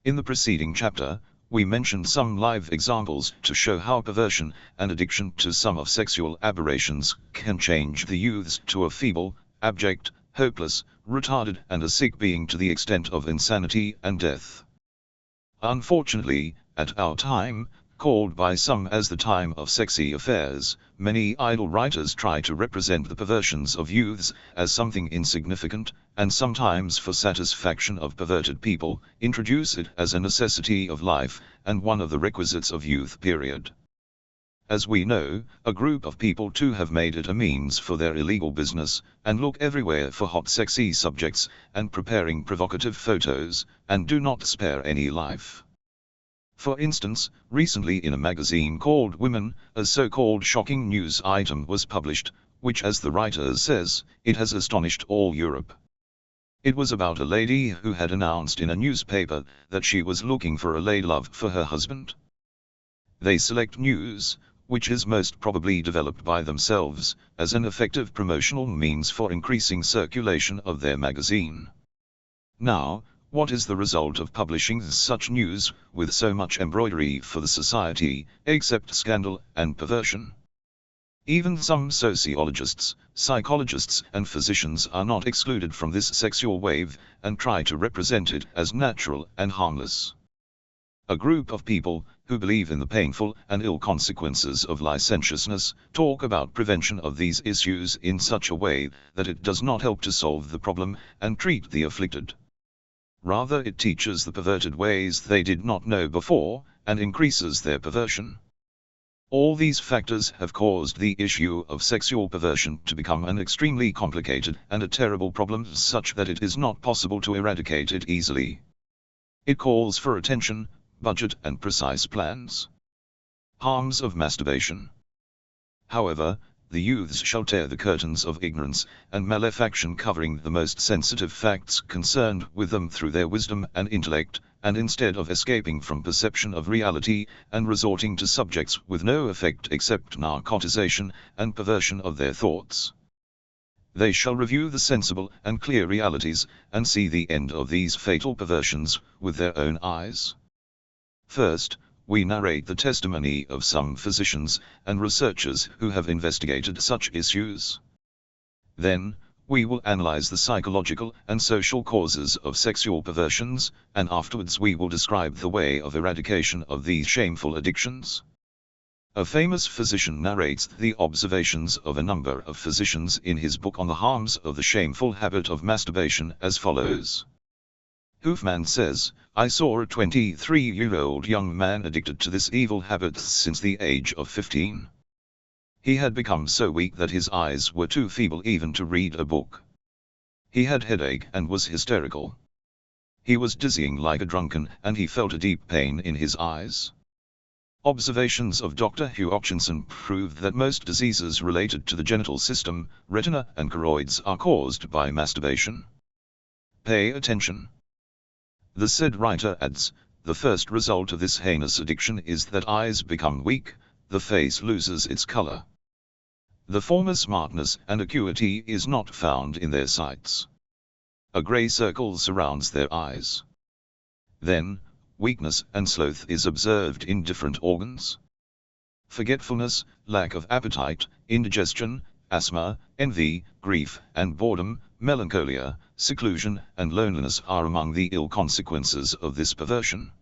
In the preceding chapter, we mentioned some live examples to show how perversion and addiction to some of sexual aberrations can change the youths to a feeble, abject, hopeless, retarded and a sick being to the extent of insanity and death. Unfortunately, at our time, called by some as the time of sexy affairs, many idle writers try to represent the perversions of youths as something insignificant, and sometimes for satisfaction of perverted people, introduce it as a necessity of life, and one of the requisites of youth period. As we know, a group of people too have made it a means for their illegal business, and look everywhere for hot sexy subjects, and preparing provocative photos, and do not spare any life. For instance, recently in a magazine called Women, a so-called shocking news item was published, which, as the writer says, it has astonished all Europe. It was about a lady who had announced in a newspaper that she was looking for a lady love for her husband. They select news, which is most probably developed by themselves, as an effective promotional means for increasing circulation of their magazine. Now, what is the result of publishing such news, with so much embroidery for the society, except scandal and perversion? Even some sociologists, psychologists and physicians are not excluded from this sexual wave, and try to represent it as natural and harmless. A group of people, who believe in the painful and ill consequences of licentiousness, talk about prevention of these issues in such a way that it does not help to solve the problem and treat the afflicted. Rather, it teaches the perverted ways they did not know before, and increases their perversion. All these factors have caused the issue of sexual perversion to become an extremely complicated and a terrible problem, such that it is not possible to eradicate it easily. It calls for attention, budget and precise plans. Harms of masturbation. However, the youths shall tear the curtains of ignorance and malefaction covering the most sensitive facts concerned with them through their wisdom and intellect, and instead of escaping from perception of reality and resorting to subjects with no effect except narcotization and perversion of their thoughts, they shall review the sensible and clear realities and see the end of these fatal perversions with their own eyes. First, we narrate the testimony of some physicians and researchers who have investigated such issues. Then, we will analyze the psychological and social causes of sexual perversions, and afterwards we will describe the way of eradication of these shameful addictions. A famous physician narrates the observations of a number of physicians in his book on the harms of the shameful habit of masturbation as follows. Hoofman says, I saw a 23-year-old young man addicted to this evil habit since the age of 15. He had become so weak that his eyes were too feeble even to read a book. He had headache and was hysterical. He was dizzying like a drunken, and he felt a deep pain in his eyes. Observations of Dr. Hugh Hutchinson proved that most diseases related to the genital system, retina and choroids are caused by masturbation. Pay attention. The said writer adds, the first result of this heinous addiction is that eyes become weak, the face loses its color. The former smartness and acuity is not found in their sights. A gray circle surrounds their eyes. Then, weakness and sloth is observed in different organs. Forgetfulness, lack of appetite, indigestion, asthma, envy, grief and boredom, melancholia, seclusion and loneliness are among the ill consequences of this perversion.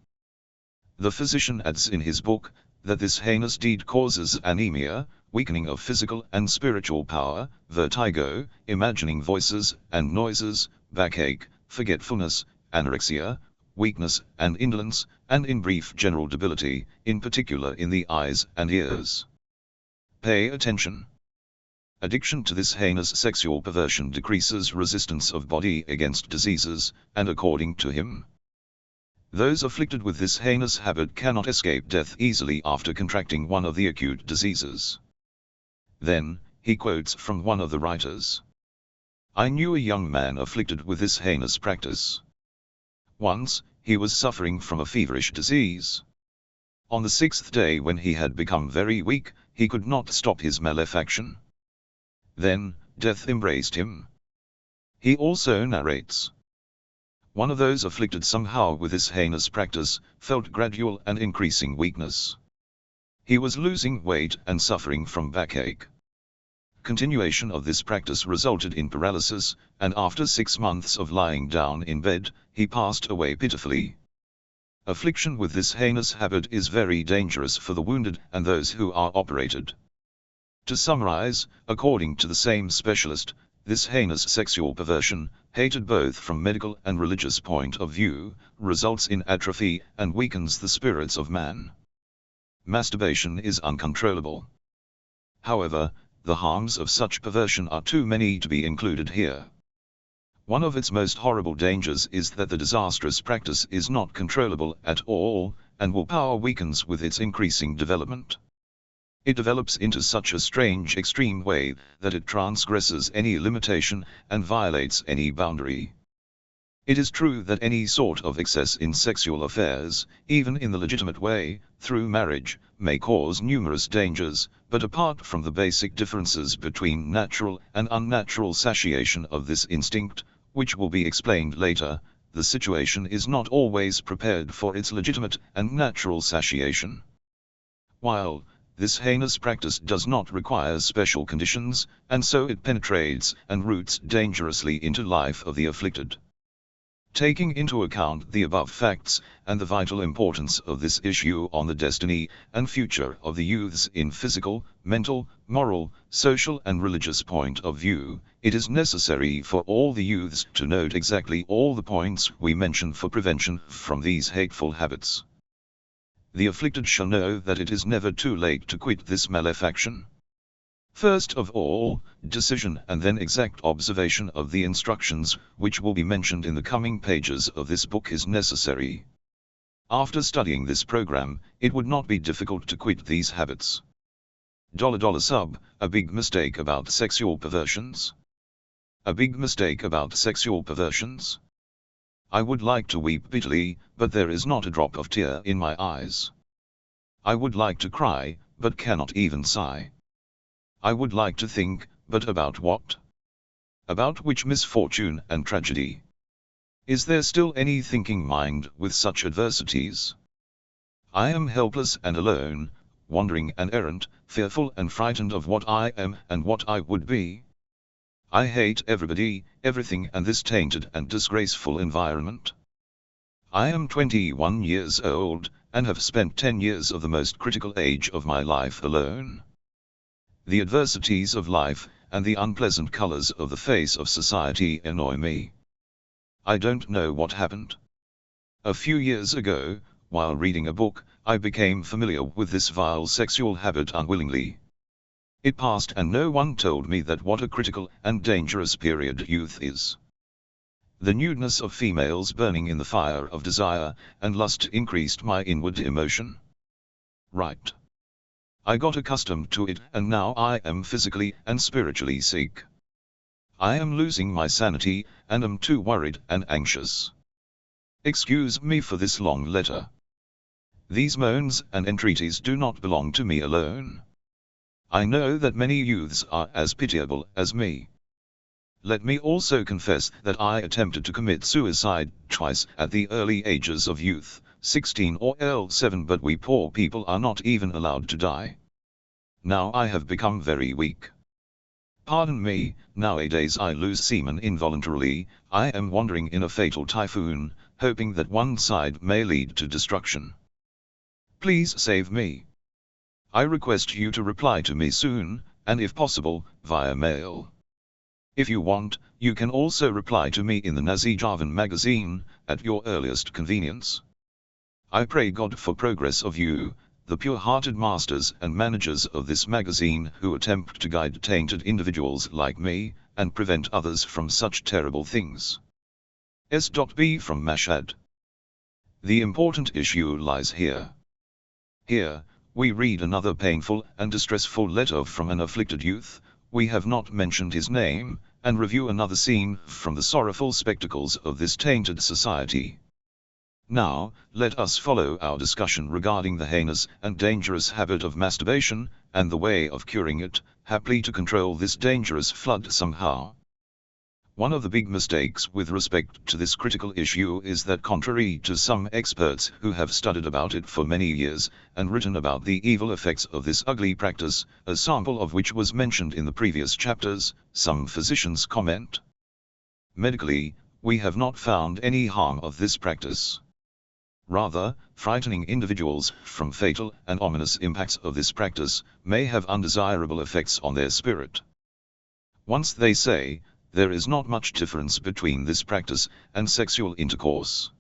The physician adds in his book, that this heinous deed causes anemia, weakening of physical and spiritual power, vertigo, imagining voices and noises, backache, forgetfulness, anorexia, weakness and indolence, and in brief general debility, in particular in the eyes and ears. Pay attention. Addiction to this heinous sexual perversion decreases resistance of body against diseases, and according to him, those afflicted with this heinous habit cannot escape death easily after contracting one of the acute diseases. Then, he quotes from one of the writers. I knew a young man afflicted with this heinous practice. Once, he was suffering from a feverish disease. On the 6th day, when he had become very weak, he could not stop his malefaction. Then, death embraced him. He also narrates. One of those afflicted somehow with this heinous practice, felt gradual and increasing weakness. He was losing weight and suffering from backache. Continuation of this practice resulted in paralysis, and after 6 months of lying down in bed, he passed away pitifully. Affliction with this heinous habit is very dangerous for the wounded and those who are operated. To summarize, according to the same specialist, this heinous sexual perversion, hated both from medical and religious point of view, results in atrophy and weakens the spirits of man. Masturbation is uncontrollable. However, the harms of such perversion are too many to be included here. One of its most horrible dangers is that the disastrous practice is not controllable at all, and willpower weakens with its increasing development. It develops into such a strange extreme way that it transgresses any limitation and violates any boundary. It is true that any sort of excess in sexual affairs, even in the legitimate way, through marriage, may cause numerous dangers, but apart from the basic differences between natural and unnatural satiation of this instinct, which will be explained later, the situation is not always prepared for its legitimate and natural satiation. While this heinous practice does not require special conditions, and so it penetrates and roots dangerously into life of the afflicted. Taking into account the above facts, and the vital importance of this issue on the destiny and future of the youths in physical, mental, moral, social and religious point of view, it is necessary for all the youths to note exactly all the points we mention for prevention from these hateful habits. The afflicted shall know that it is never too late to quit this malefaction. First of all, decision and then exact observation of the instructions, which will be mentioned in the coming pages of this book, is necessary. After studying this program, it would not be difficult to quit these habits. $sub, a big mistake about sexual perversions. A big mistake about sexual perversions. I would like to weep bitterly, but there is not a drop of tear in my eyes. I would like to cry, but cannot even sigh. I would like to think, but about what? About which misfortune and tragedy? Is there still any thinking mind with such adversities? I am helpless and alone, wandering and errant, fearful and frightened of what I am and what I would be. I hate everybody, everything and this tainted and disgraceful environment. I am 21 years old, and have spent 10 years of the most critical age of my life alone. The adversities of life, and the unpleasant colors of the face of society annoy me. I don't know what happened. A few years ago, while reading a book, I became familiar with this vile sexual habit unwillingly. It passed and no one told me that what a critical and dangerous period youth is. The nudeness of females burning in the fire of desire and lust increased my inward emotion. Right. I got accustomed to it and now I am physically and spiritually sick. I am losing my sanity, and am too worried and anxious. Excuse me for this long letter. These moans and entreaties do not belong to me alone. I know that many youths are as pitiable as me. Let me also confess that I attempted to commit suicide twice at the early ages of youth, 16 or 7, but we poor people are not even allowed to die. Now I have become very weak. Pardon me, nowadays I lose semen involuntarily. I am wandering in a fatal typhoon, hoping that one side may lead to destruction. Please save me. I request you to reply to me soon, and if possible, via mail. If you want, you can also reply to me in the Naser magazine, at your earliest convenience. I pray God for progress of you, the pure-hearted masters and managers of this magazine who attempt to guide tainted individuals like me, and prevent others from such terrible things. S.B. from Mashhad. The important issue lies here. Here, we read another painful and distressful letter from an afflicted youth. We have not mentioned his name, and review another scene from the sorrowful spectacles of this tainted society. Now, let us follow our discussion regarding the heinous and dangerous habit of masturbation, and the way of curing it, haply to control this dangerous flood somehow. One of the big mistakes with respect to this critical issue is that, contrary to some experts who have studied about it for many years, and written about the evil effects of this ugly practice, a sample of which was mentioned in the previous chapters, some physicians comment. Medically, we have not found any harm of this practice. Rather, frightening individuals from fatal and ominous impacts of this practice may have undesirable effects on their spirit. Once they say, there is not much difference between this practice and sexual intercourse.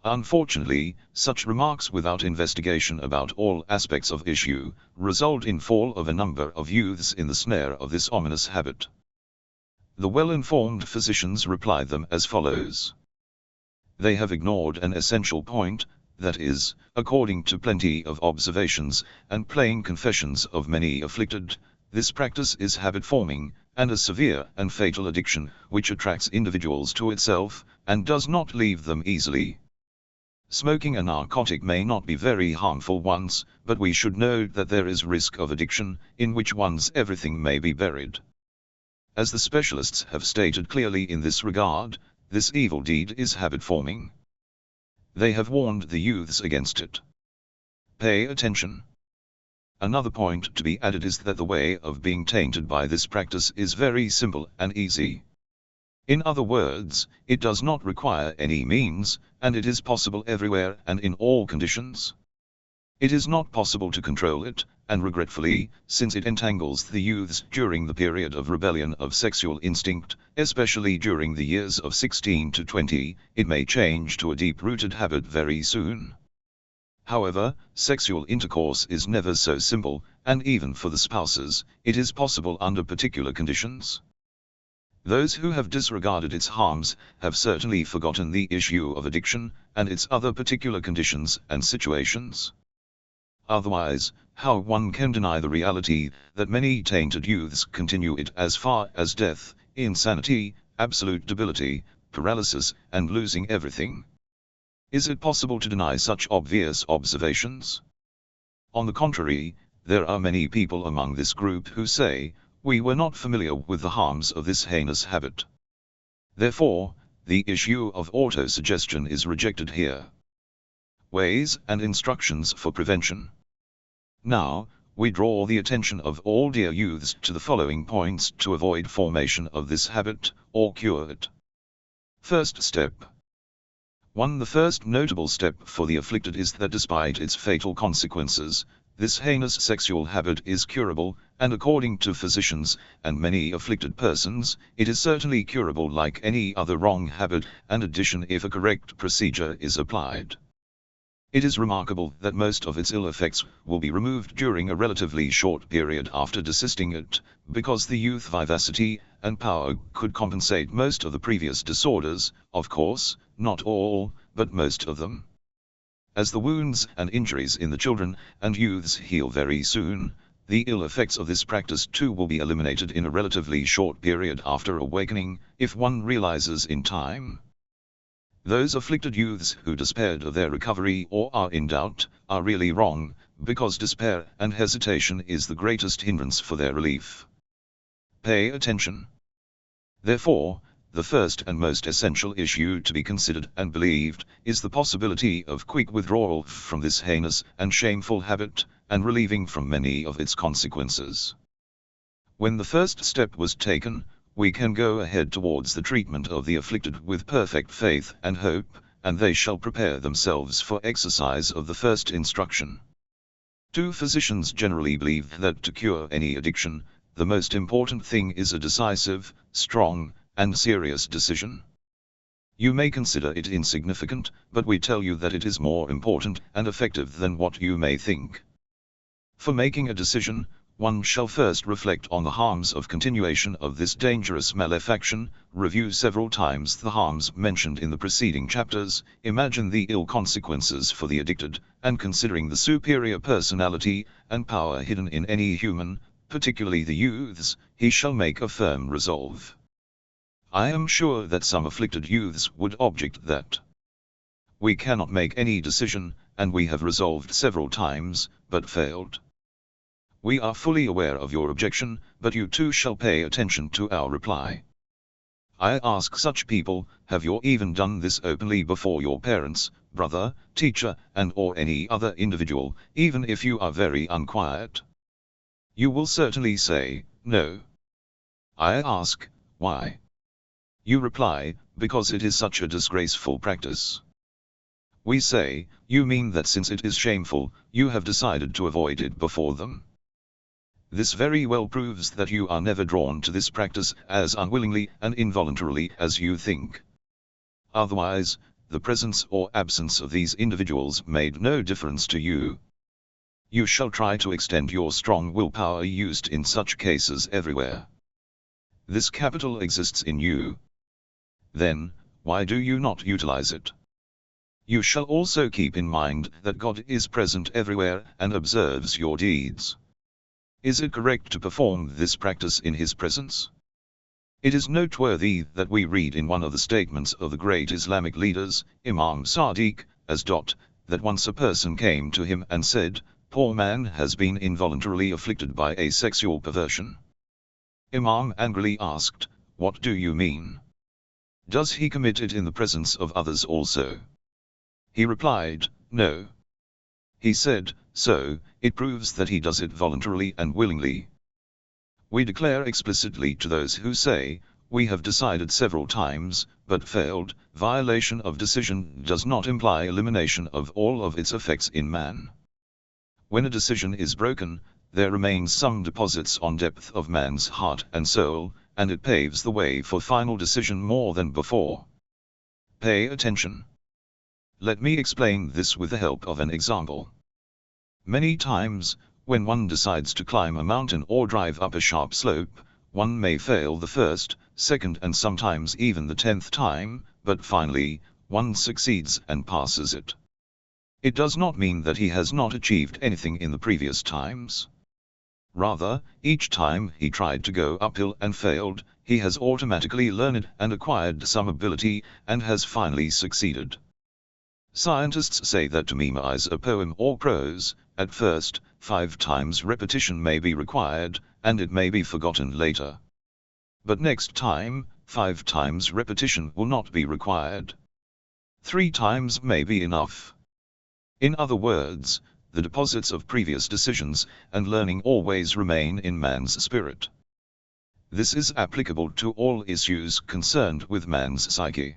Unfortunately, such remarks without investigation about all aspects of issue, result in fall of a number of youths in the snare of this ominous habit. The well-informed physicians reply them as follows. They have ignored an essential point, that is, according to plenty of observations and plain confessions of many afflicted, this practice is habit-forming, and a severe and fatal addiction, which attracts individuals to itself, and does not leave them easily. Smoking a narcotic may not be very harmful once, but we should note that there is risk of addiction, in which one's everything may be buried. As the specialists have stated clearly in this regard, this evil deed is habit-forming. They have warned the youths against it. Pay attention. Another point to be added is that the way of being tainted by this practice is very simple and easy. In other words, it does not require any means, and it is possible everywhere and in all conditions. It is not possible to control it, and regretfully, since it entangles the youths during the period of rebellion of sexual instinct, especially during the years of 16 to 20, it may change to a deep-rooted habit very soon. However, sexual intercourse is never so simple, and even for the spouses, it is possible under particular conditions. Those who have disregarded its harms have certainly forgotten the issue of addiction and its other particular conditions and situations. Otherwise, how one can deny the reality that many tainted youths continue it as far as death, insanity, absolute debility, paralysis, and losing everything? Is it possible to deny such obvious observations? On the contrary, there are many people among this group who say, "We were not familiar with the harms of this heinous habit." Therefore, the issue of autosuggestion is rejected here. Ways and instructions for prevention. Now, we draw the attention of all dear youths to the following points to avoid formation of this habit, or cure it. First step. 1. The first notable step for the afflicted is that despite its fatal consequences, this heinous sexual habit is curable, and according to physicians and many afflicted persons, it is certainly curable like any other wrong habit and addiction if a correct procedure is applied. It is remarkable that most of its ill effects will be removed during a relatively short period after desisting it, because the youth vivacity and power could compensate most of the previous disorders, of course, not all, but most of them. As the wounds and injuries in the children and youths heal very soon, the ill effects of this practice too will be eliminated in a relatively short period after awakening, if one realizes in time. Those afflicted youths who despaired of their recovery or are in doubt, are really wrong, because despair and hesitation is the greatest hindrance for their relief. Pay attention. Therefore, the first and most essential issue to be considered and believed is the possibility of quick withdrawal from this heinous and shameful habit, and relieving from many of its consequences. When the first step was taken, we can go ahead towards the treatment of the afflicted with perfect faith and hope, and they shall prepare themselves for exercise of the first instruction. 2. Physicians generally believe that to cure any addiction, the most important thing is a decisive, strong, and serious decision. You may consider it insignificant, but we tell you that it is more important and effective than what you may think. For making a decision, one shall first reflect on the harms of continuation of this dangerous malefaction, review several times the harms mentioned in the preceding chapters, imagine the ill consequences for the addicted, and considering the superior personality and power hidden in any human, particularly the youths, he shall make a firm resolve. I am sure that some afflicted youths would object that we cannot make any decision, and we have resolved several times, but failed. We are fully aware of your objection, but you too shall pay attention to our reply. I ask such people, have you even done this openly before your parents, brother, teacher, and or any other individual, even if you are very unquiet? You will certainly say, no. I ask, why? You reply, because it is such a disgraceful practice. We say, you mean that since it is shameful, you have decided to avoid it before them. This very well proves that you are never drawn to this practice as unwillingly and involuntarily as you think. Otherwise, the presence or absence of these individuals made no difference to you. You shall try to extend your strong willpower used in such cases everywhere. This capital exists in you. Then, why do you not utilize it? You shall also keep in mind that God is present everywhere and observes your deeds. Is it correct to perform this practice in His presence? It is noteworthy that we read in one of the statements of the great Islamic leaders, Imam Sadiq, that once a person came to him and said, "Poor man has been involuntarily afflicted by a sexual perversion." Imam angrily asked, "What do you mean? Does he commit it in the presence of others also?" He replied, "No." He said, "So, it proves that he does it voluntarily and willingly." We declare explicitly to those who say, "We have decided several times, but failed," violation of decision does not imply elimination of all of its effects in man. When a decision is broken, there remains some deposits on depth of man's heart and soul, and it paves the way for final decision more than before. Pay attention. Let me explain this with the help of an example. Many times, when one decides to climb a mountain or drive up a sharp slope, one may fail the first, second and sometimes even the 10th time, but finally, one succeeds and passes it. It does not mean that he has not achieved anything in the previous times. Rather, each time he tried to go uphill and failed, he has automatically learned and acquired some ability, and has finally succeeded. Scientists say that to memorize a poem or prose, at first, 5 times repetition may be required, and it may be forgotten later. But next time, 5 times repetition will not be required. 3 times may be enough. In other words, the deposits of previous decisions and learning always remain in man's spirit. This is applicable to all issues concerned with man's psyche.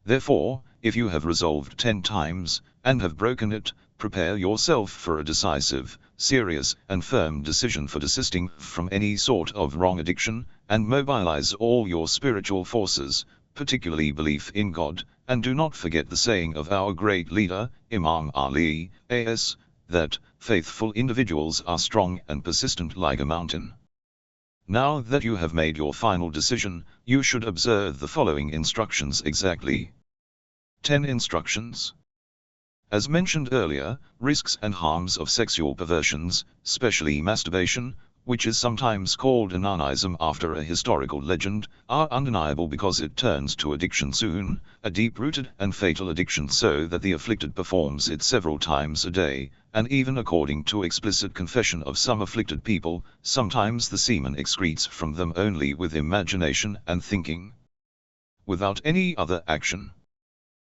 Therefore, if you have resolved 10 times, and have broken it, prepare yourself for a decisive, serious, and firm decision for desisting from any sort of wrong addiction, and mobilize all your spiritual forces, particularly belief in God, and do not forget the saying of our great leader, Imam Ali, a.s., that faithful individuals are strong and persistent like a mountain. Now that you have made your final decision, you should observe the following instructions exactly. 10 instructions. As mentioned earlier, risks and harms of sexual perversions, especially masturbation, which is sometimes called onanism after a historical legend, are undeniable because it turns to addiction soon, a deep-rooted and fatal addiction so that the afflicted performs it several times a day, and even according to explicit confession of some afflicted people, sometimes the semen excretes from them only with imagination and thinking, without any other action.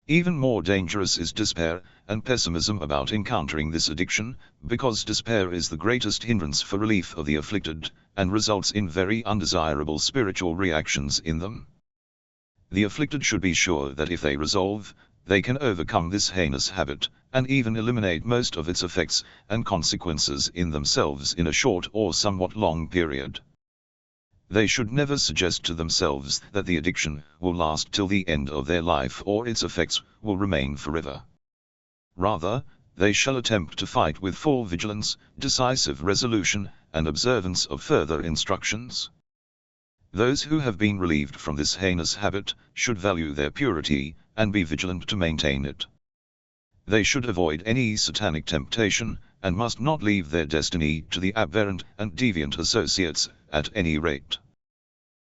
Even more dangerous is despair and pessimism about encountering this addiction, because despair is the greatest hindrance for relief of the afflicted, and results in very undesirable spiritual reactions in them. The afflicted should be sure that if they resolve, they can overcome this heinous habit, and even eliminate most of its effects and consequences in themselves in a short or somewhat long period. They should never suggest to themselves that the addiction will last till the end of their life or its effects will remain forever. Rather, they shall attempt to fight with full vigilance, decisive resolution, and observance of further instructions. Those who have been relieved from this heinous habit should value their purity, and be vigilant to maintain it. They should avoid any satanic temptation, and must not leave their destiny to the aberrant and deviant associates, at any rate.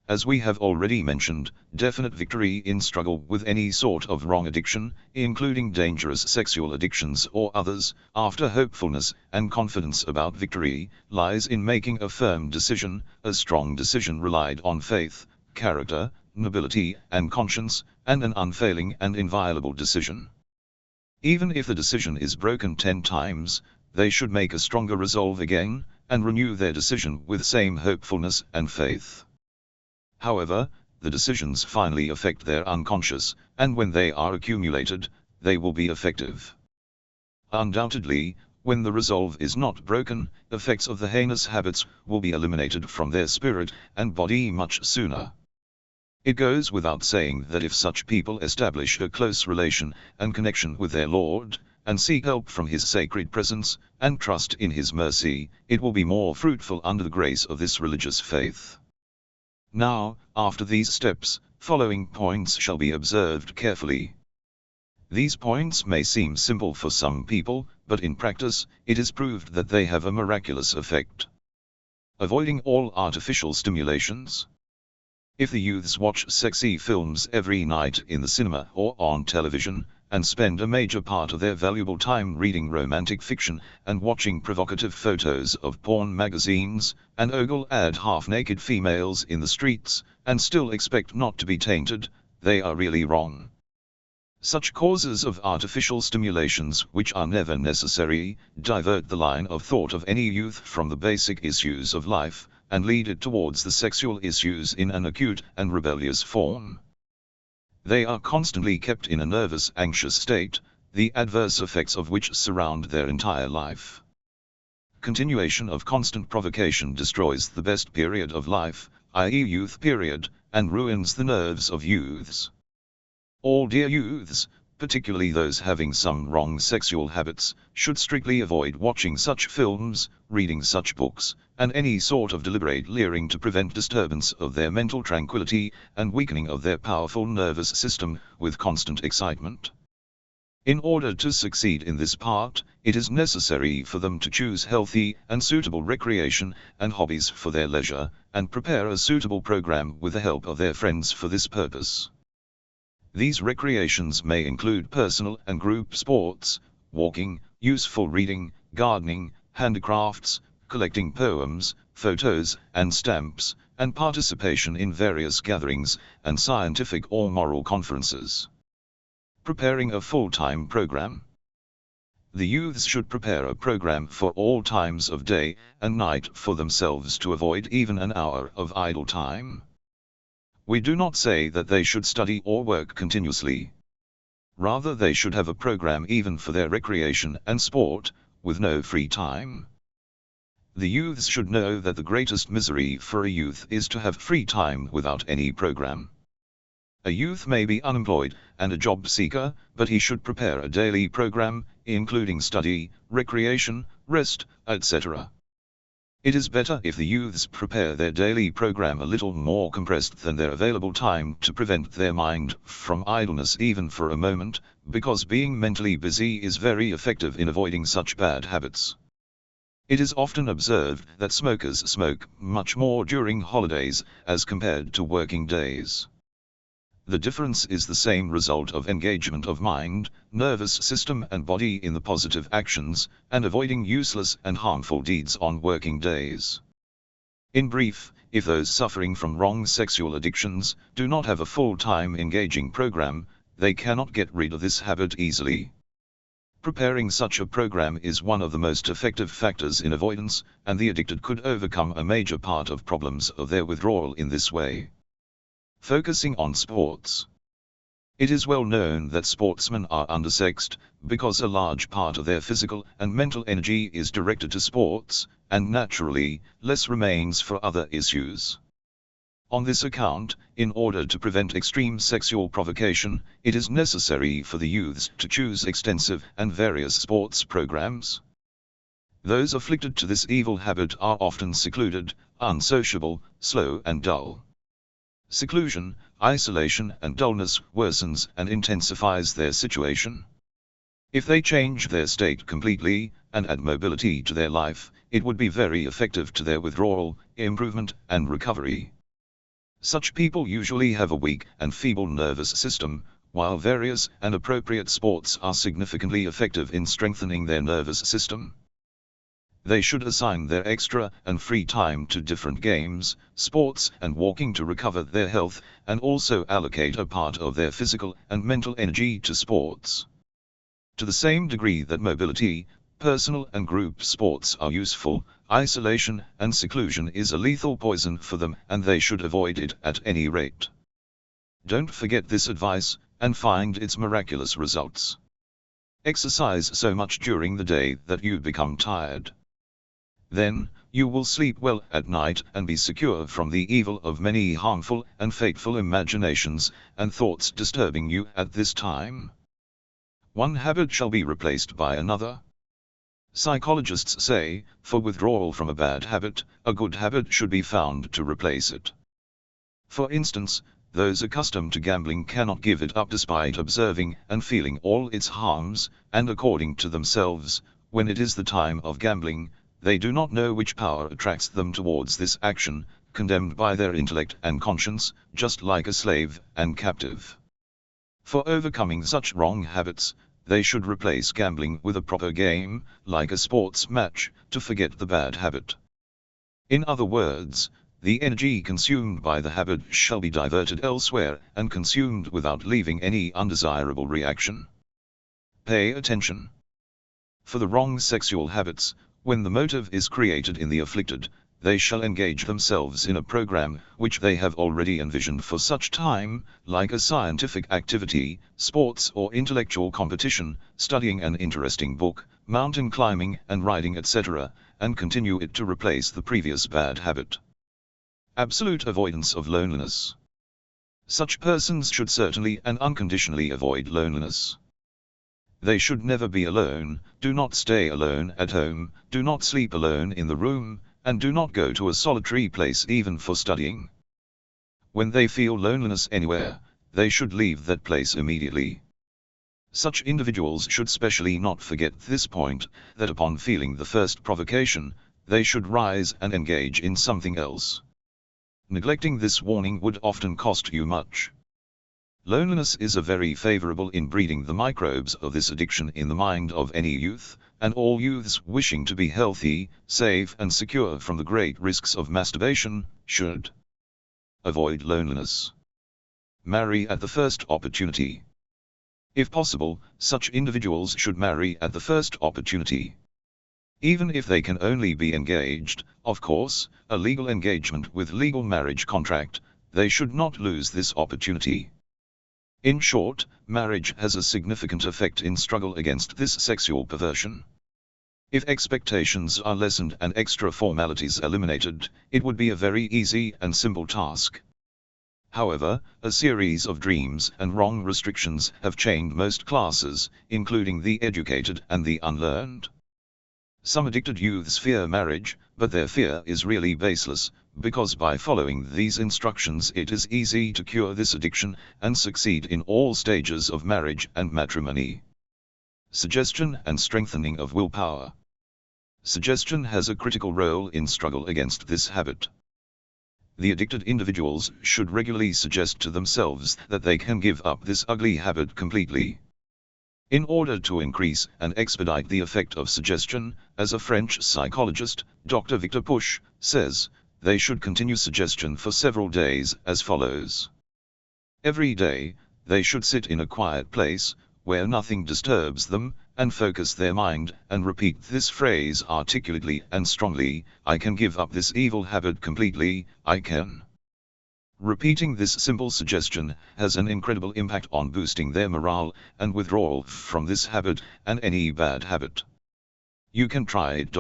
As we have already mentioned, definite victory in struggle with any sort of wrong addiction, including dangerous sexual addictions or others, after hopefulness and confidence about victory, lies in making a firm decision, a strong decision relied on faith, character, nobility, and conscience, and an unfailing and inviolable decision. Even if the decision is broken 10 times, they should make a stronger resolve again, and renew their decision with same hopefulness and faith. However, the decisions finally affect their unconscious, and when they are accumulated, they will be effective. Undoubtedly, when the resolve is not broken, effects of the heinous habits will be eliminated from their spirit and body much sooner. It goes without saying that if such people establish a close relation and connection with their Lord, and seek help from His sacred presence, and trust in His mercy, it will be more fruitful under the grace of this religious faith. Now, after these steps, following points shall be observed carefully. These points may seem simple for some people, but in practice, it is proved that they have a miraculous effect. Avoiding all artificial stimulations. If the youths watch sexy films every night in the cinema or on television, and spend a major part of their valuable time reading romantic fiction and watching provocative photos of porn magazines, and ogle at half-naked females in the streets, and still expect not to be tainted, they are really wrong. Such causes of artificial stimulations, which are never necessary, divert the line of thought of any youth from the basic issues of life, and lead it towards the sexual issues in an acute and rebellious form. They are constantly kept in a nervous, anxious state, the adverse effects of which surround their entire life. Continuation of constant provocation destroys the best period of life, i.e. youth period, and ruins the nerves of youths. All dear youths, particularly those having some wrong sexual habits, should strictly avoid watching such films, reading such books, and any sort of deliberate leering to prevent disturbance of their mental tranquility and weakening of their powerful nervous system with constant excitement. In order to succeed in this part, it is necessary for them to choose healthy and suitable recreation and hobbies for their leisure, and prepare a suitable program with the help of their friends for this purpose. These recreations may include personal and group sports, walking, useful reading, gardening, handicrafts, collecting poems, photos, and stamps, and participation in various gatherings and scientific or moral conferences. Preparing a full-time program. The youths should prepare a program for all times of day and night for themselves to avoid even an hour of idle time. We do not say that they should study or work continuously. Rather, they should have a program even for their recreation and sport, with no free time. The youths should know that the greatest misery for a youth is to have free time without any program. A youth may be unemployed and a job seeker, but he should prepare a daily program, including study, recreation, rest, etc. It is better if the youths prepare their daily program a little more compressed than their available time to prevent their mind from idleness even for a moment, because being mentally busy is very effective in avoiding such bad habits. It is often observed that smokers smoke much more during holidays as compared to working days. The difference is the same result of engagement of mind, nervous system and body in the positive actions, and avoiding useless and harmful deeds on working days. In brief, if those suffering from wrong sexual addictions do not have a full-time engaging program, they cannot get rid of this habit easily. Preparing such a program is one of the most effective factors in avoidance, and the addicted could overcome a major part of problems of their withdrawal in this way. Focusing on sports. It is well known that sportsmen are undersexed, because a large part of their physical and mental energy is directed to sports, and naturally, less remains for other issues. On this account, in order to prevent extreme sexual provocation, it is necessary for the youths to choose extensive and various sports programs. Those afflicted to this evil habit are often secluded, unsociable, slow and dull. Seclusion, isolation and dullness worsens and intensifies their situation. If they change their state completely, and add mobility to their life, it would be very effective to their withdrawal, improvement and recovery. Such people usually have a weak and feeble nervous system, while various and appropriate sports are significantly effective in strengthening their nervous system. They should assign their extra and free time to different games, sports and walking to recover their health, and also allocate a part of their physical and mental energy to sports. To the same degree that mobility, personal and group sports are useful, isolation and seclusion is a lethal poison for them, and they should avoid it at any rate. Don't forget this advice, and find its miraculous results. Exercise so much during the day that you become tired. Then, you will sleep well at night and be secure from the evil of many harmful and fateful imaginations and thoughts disturbing you at this time. One habit shall be replaced by another. Psychologists say, for withdrawal from a bad habit, a good habit should be found to replace it. For instance, those accustomed to gambling cannot give it up despite observing and feeling all its harms, and according to themselves, when it is the time of gambling, they do not know which power attracts them towards this action, condemned by their intellect and conscience, just like a slave and captive. For overcoming such wrong habits, they should replace gambling with a proper game, like a sports match, to forget the bad habit. In other words, the energy consumed by the habit shall be diverted elsewhere and consumed without leaving any undesirable reaction. Pay attention. For the wrong sexual habits, when the motive is created in the afflicted, they shall engage themselves in a program which they have already envisioned for such time, like a scientific activity, sports or intellectual competition, studying an interesting book, mountain climbing and riding, etc., and continue it to replace the previous bad habit. Absolute avoidance of loneliness. Such persons should certainly and unconditionally avoid loneliness. They should never be alone, do not stay alone at home, do not sleep alone in the room, and do not go to a solitary place even for studying. When they feel loneliness anywhere, they should leave that place immediately. Such individuals should specially not forget this point, that upon feeling the first provocation, they should rise and engage in something else. Neglecting this warning would often cost you much. Loneliness is a very favorable in breeding the microbes of this addiction in the mind of any youth, and all youths wishing to be healthy, safe and secure from the great risks of masturbation, should avoid loneliness. Marry at the first opportunity. If possible, such individuals should marry at the first opportunity. Even if they can only be engaged, of course, a legal engagement with legal marriage contract, they should not lose this opportunity. In short, marriage has a significant effect in struggle against this sexual perversion. If expectations are lessened and extra formalities eliminated, it would be a very easy and simple task. However, a series of dreams and wrong restrictions have chained most classes, including the educated and the unlearned. Some addicted youths fear marriage, but their fear is really baseless, because by following these instructions it is easy to cure this addiction and succeed in all stages of marriage and matrimony. Suggestion and strengthening of willpower. Suggestion has a critical role in struggle against this habit. The addicted individuals should regularly suggest to themselves that they can give up this ugly habit completely. In order to increase and expedite the effect of suggestion, as a French psychologist, Dr. Victor Pusch, says, they should continue suggestion for several days as follows. Every day, they should sit in a quiet place, where nothing disturbs them, and focus their mind and repeat this phrase articulately and strongly: I can give up this evil habit completely, I can. Repeating this simple suggestion has an incredible impact on boosting their morale and withdrawal from this habit and any bad habit. You can try it.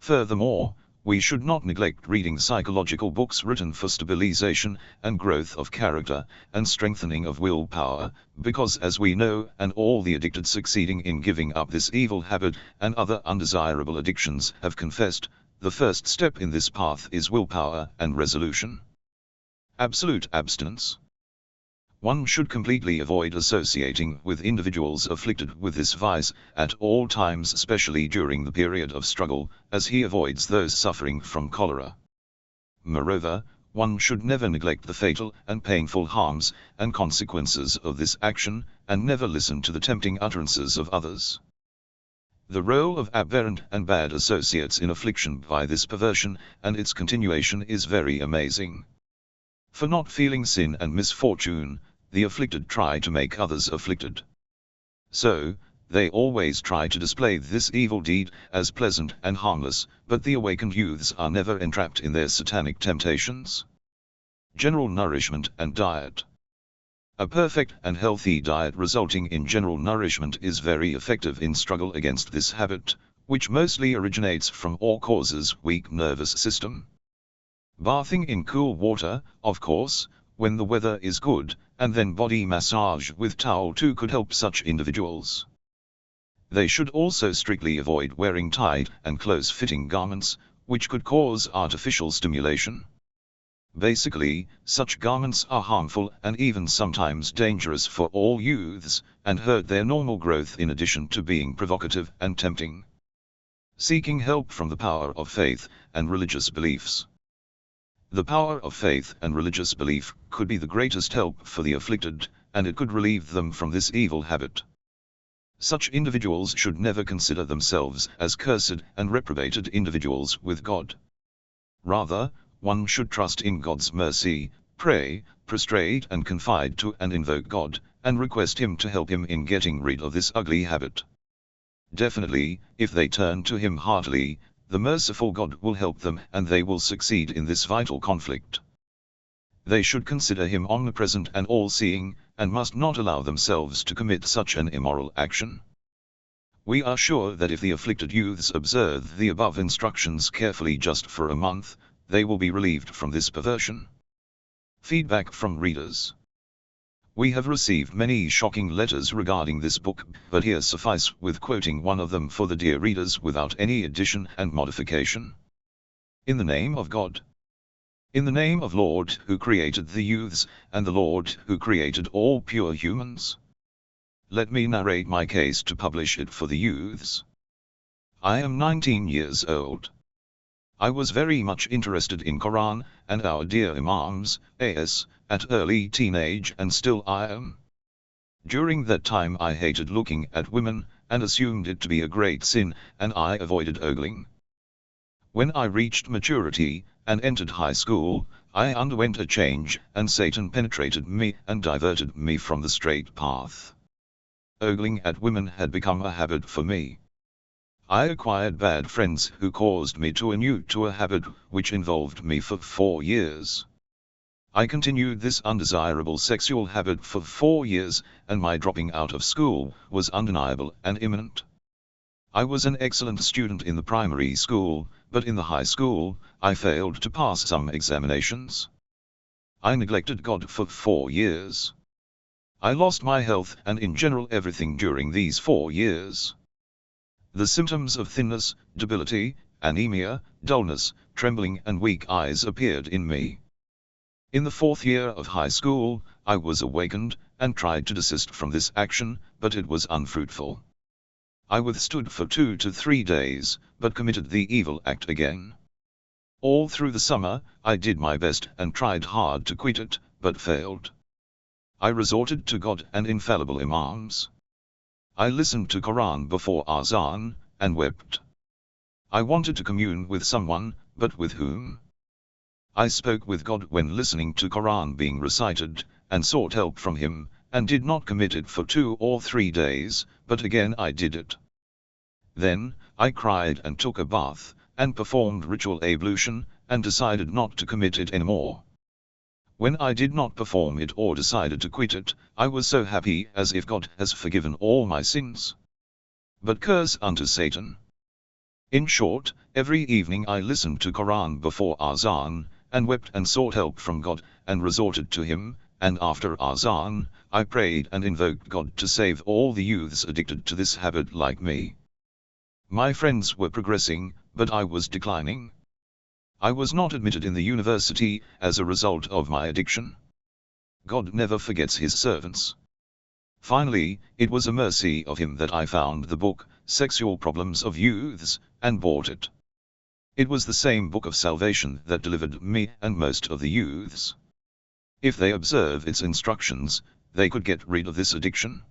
Furthermore, we should not neglect reading psychological books written for stabilization and growth of character and strengthening of willpower, because as we know, and all the addicted succeeding in giving up this evil habit and other undesirable addictions have confessed, the first step in this path is willpower and resolution. Absolute abstinence. One should completely avoid associating with individuals afflicted with this vice at all times, especially during the period of struggle, as he avoids those suffering from cholera. Moreover, one should never neglect the fatal and painful harms and consequences of this action, and never listen to the tempting utterances of others. The role of aberrant and bad associates in affliction by this perversion and its continuation is very amazing. For not feeling sin and misfortune, the afflicted try to make others afflicted. So, they always try to display this evil deed as pleasant and harmless, but the awakened youths are never entrapped in their satanic temptations. General nourishment and diet. A perfect and healthy diet resulting in general nourishment is very effective in struggle against this habit, which mostly originates from or causes weak nervous system. Bathing in cool water, of course, when the weather is good, and then body massage with towel too could help such individuals. They should also strictly avoid wearing tight and close-fitting garments, which could cause artificial stimulation. Basically, such garments are harmful and even sometimes dangerous for all youths, and hurt their normal growth in addition to being provocative and tempting. Seeking help from the power of faith and religious beliefs. The power of faith and religious belief could be the greatest help for the afflicted, and it could relieve them from this evil habit. Such individuals should never consider themselves as cursed and reprobated individuals with God. Rather, one should trust in God's mercy, pray, prostrate and confide to and invoke God, and request Him to help him in getting rid of this ugly habit. Definitely, if they turn to Him heartily, the merciful God will help them and they will succeed in this vital conflict. They should consider Him omnipresent and all-seeing, and must not allow themselves to commit such an immoral action. We are sure that if the afflicted youths observe the above instructions carefully just for a month, they will be relieved from this perversion. Feedback from readers. We have received many shocking letters regarding this book, but here suffice with quoting one of them for the dear readers without any addition and modification. In the name of God. In the name of Lord who created the youths, and the Lord who created all pure humans. Let me narrate my case to publish it for the youths. I am 19 years old. I was very much interested in Quran and our dear Imams, as, at early teenage and still I am. During that time I hated looking at women, and assumed it to be a great sin, and I avoided ogling. When I reached maturity, and entered high school, I underwent a change, and Satan penetrated me and diverted me from the straight path. Ogling at women had become a habit for me. I acquired bad friends who caused me to renew to a habit which involved me for 4 years. I continued this undesirable sexual habit for 4 years, and my dropping out of school was undeniable and imminent. I was an excellent student in the primary school, but in the high school, I failed to pass some examinations. I neglected God for 4 years. I lost my health and in general everything during these 4 years. The symptoms of thinness, debility, anemia, dullness, trembling and weak eyes appeared in me. In the 4th year of high school, I was awakened, and tried to desist from this action, but it was unfruitful. I withstood for 2 to 3 days, but committed the evil act again. All through the summer, I did my best and tried hard to quit it, but failed. I resorted to God and infallible Imams. I listened to Quran before Azan, and wept. I wanted to commune with someone, but with whom? I spoke with God when listening to Quran being recited, and sought help from Him, and did not commit it for 2 or 3 days, but again I did it. Then, I cried and took a bath, and performed ritual ablution, and decided not to commit it anymore. When I did not perform it or decided to quit it, I was so happy as if God has forgiven all my sins. But curse unto Satan. In short, every evening I listened to Quran before Azan, and wept and sought help from God, and resorted to Him, and after Azan, I prayed and invoked God to save all the youths addicted to this habit like me. My friends were progressing, but I was declining. I was not admitted in the university as a result of my addiction. God never forgets His servants. Finally, it was a mercy of Him that I found the book, Sexual Problems of Youths, and bought it. It was the same book of salvation that delivered me and most of the youths. If they observe its instructions, they could get rid of this addiction.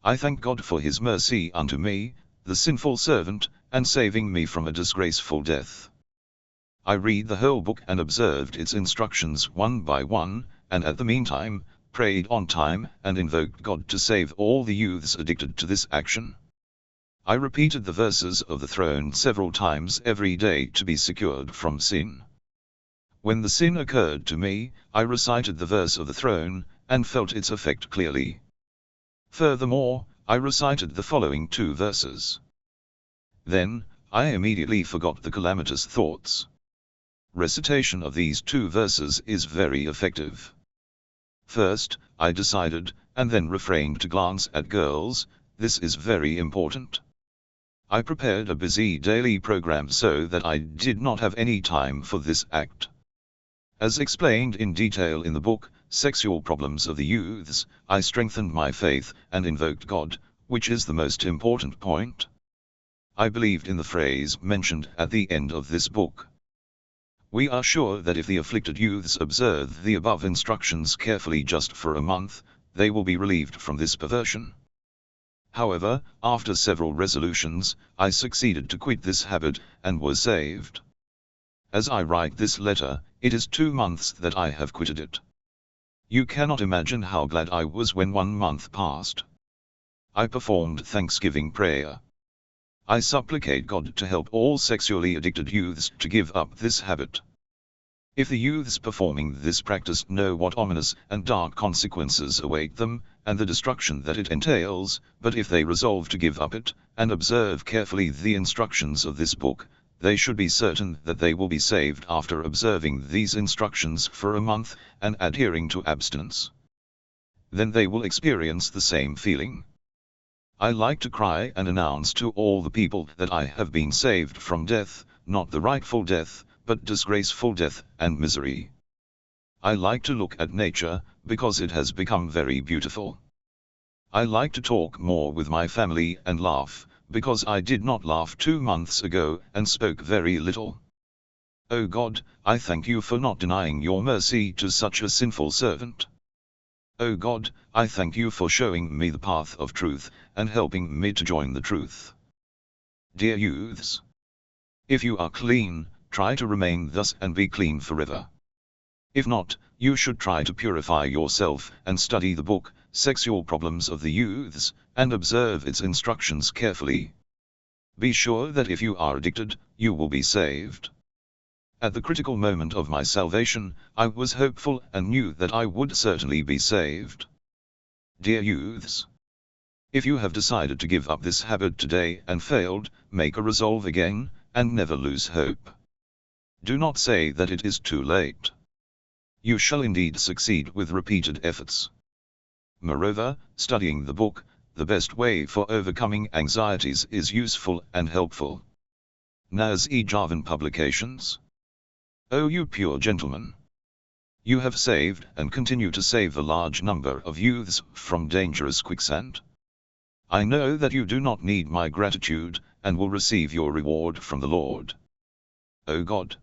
I thank God for His mercy unto me, the sinful servant, and saving me from a disgraceful death. I read the whole book and observed its instructions one by one, and at the meantime, prayed on time and invoked God to save all the youths addicted to this action. I repeated the verses of the throne several times every day to be secured from sin. When the sin occurred to me, I recited the verse of the throne, and felt its effect clearly. Furthermore, I recited the following 2 verses. Then, I immediately forgot the calamitous thoughts. Recitation of these 2 verses is very effective. First, I decided, and then refrained to glance at girls. This is very important. I prepared a busy daily program so that I did not have any time for this act. As explained in detail in the book, Sexual Problems of the Youths, I strengthened my faith and invoked God, which is the most important point. I believed in the phrase mentioned at the end of this book. We are sure that if the afflicted youths observe the above instructions carefully just for a month, they will be relieved from this perversion. However, after several resolutions, I succeeded to quit this habit, and was saved. As I write this letter, it is 2 months that I have quitted it. You cannot imagine how glad I was when 1 month passed. I performed thanksgiving prayer. I supplicate God to help all sexually addicted youths to give up this habit. If the youths performing this practice know what ominous and dark consequences await them, and the destruction that it entails, but if they resolve to give up it, and observe carefully the instructions of this book, they should be certain that they will be saved after observing these instructions for a month, and adhering to abstinence. Then they will experience the same feeling. I like to cry and announce to all the people that I have been saved from death, not the rightful death, but disgraceful death and misery. I like to look at nature, because it has become very beautiful. I like to talk more with my family and laugh, because I did not laugh 2 months ago and spoke very little. O God, I thank you for not denying your mercy to such a sinful servant. O God, I thank you for showing me the path of truth, and helping me to join the truth. Dear youths, if you are clean, try to remain thus and be clean forever. If not, you should try to purify yourself and study the book, Sexual Problems of the Youths, and observe its instructions carefully. Be sure that if you are addicted, you will be saved. At the critical moment of my salvation, I was hopeful and knew that I would certainly be saved. Dear youths, if you have decided to give up this habit today and failed, make a resolve again, and never lose hope. Do not say that it is too late. You shall indeed succeed with repeated efforts. Moreover, studying the book, the best way for overcoming anxieties, is useful and helpful. Naser Javan Publications. O you pure gentlemen! You have saved and continue to save a large number of youths from dangerous quicksand. I know that you do not need my gratitude, and will receive your reward from the Lord. O God,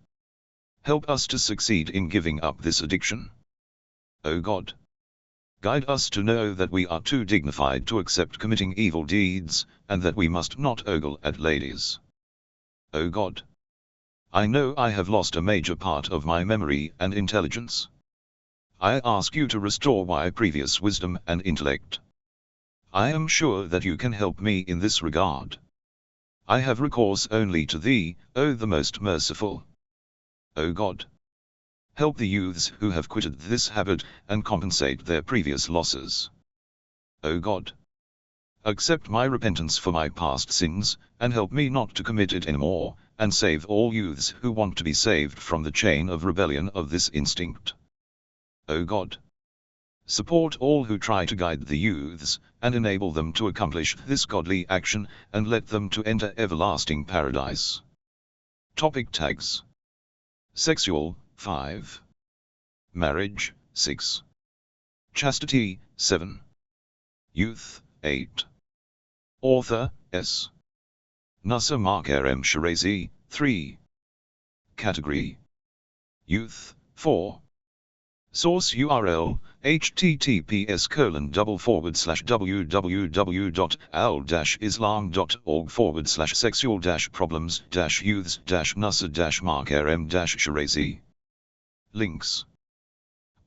help us to succeed in giving up this addiction. O God, guide us to know that we are too dignified to accept committing evil deeds, and that we must not ogle at ladies. O God, I know I have lost a major part of my memory and intelligence. I ask you to restore my previous wisdom and intellect. I am sure that you can help me in this regard. I have recourse only to thee, O the most merciful. O God, help the youths who have quitted this habit, and compensate their previous losses. O God, accept my repentance for my past sins, and help me not to commit it anymore, and save all youths who want to be saved from the chain of rebellion of this instinct. O God, support all who try to guide the youths, and enable them to accomplish this godly action, and let them to enter everlasting paradise. Topic tags. Sexual, 5. Marriage, 6. Chastity, 7. Youth, 8. Author, S. Naser Makarem Shirazi, 3. Category. Youth, 4. Source URL, https://www.al-islam.org/sexual-problems-youths-naser-makarem-shirazi. Links.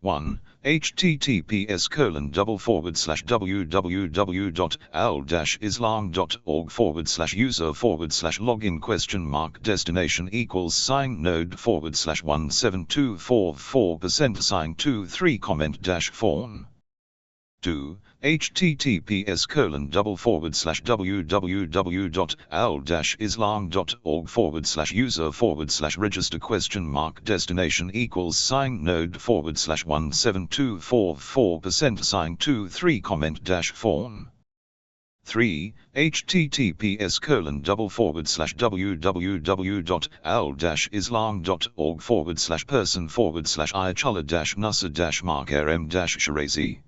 1. https://www.al-islam.org/user/login?mark destination=sign node/17244% sign 23 2. https://www.al-islam.org/user/register??mark destination=sign node/17244% 3. https://www.al-islam.org/person/Ayatollah-Naser-Makarem-Shirazi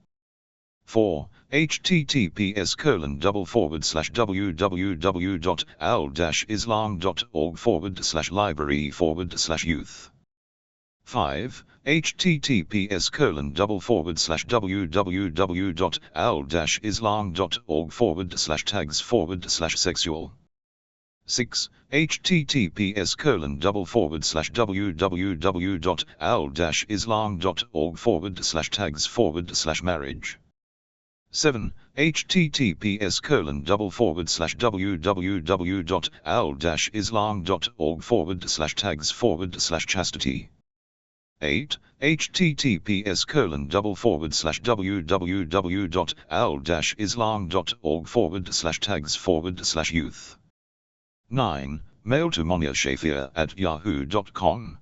4. https://www.al-islam.org/library/youth 5. https://www.al-islam.org/tags/sexual. 6. https://www.al-islam.org/tags/marriage. 7. https://www.al-islam.org/tags/chastity. 8. https://www.al-islam.org/tags/youth. 9. Mail to moniashafia@yahoo.com.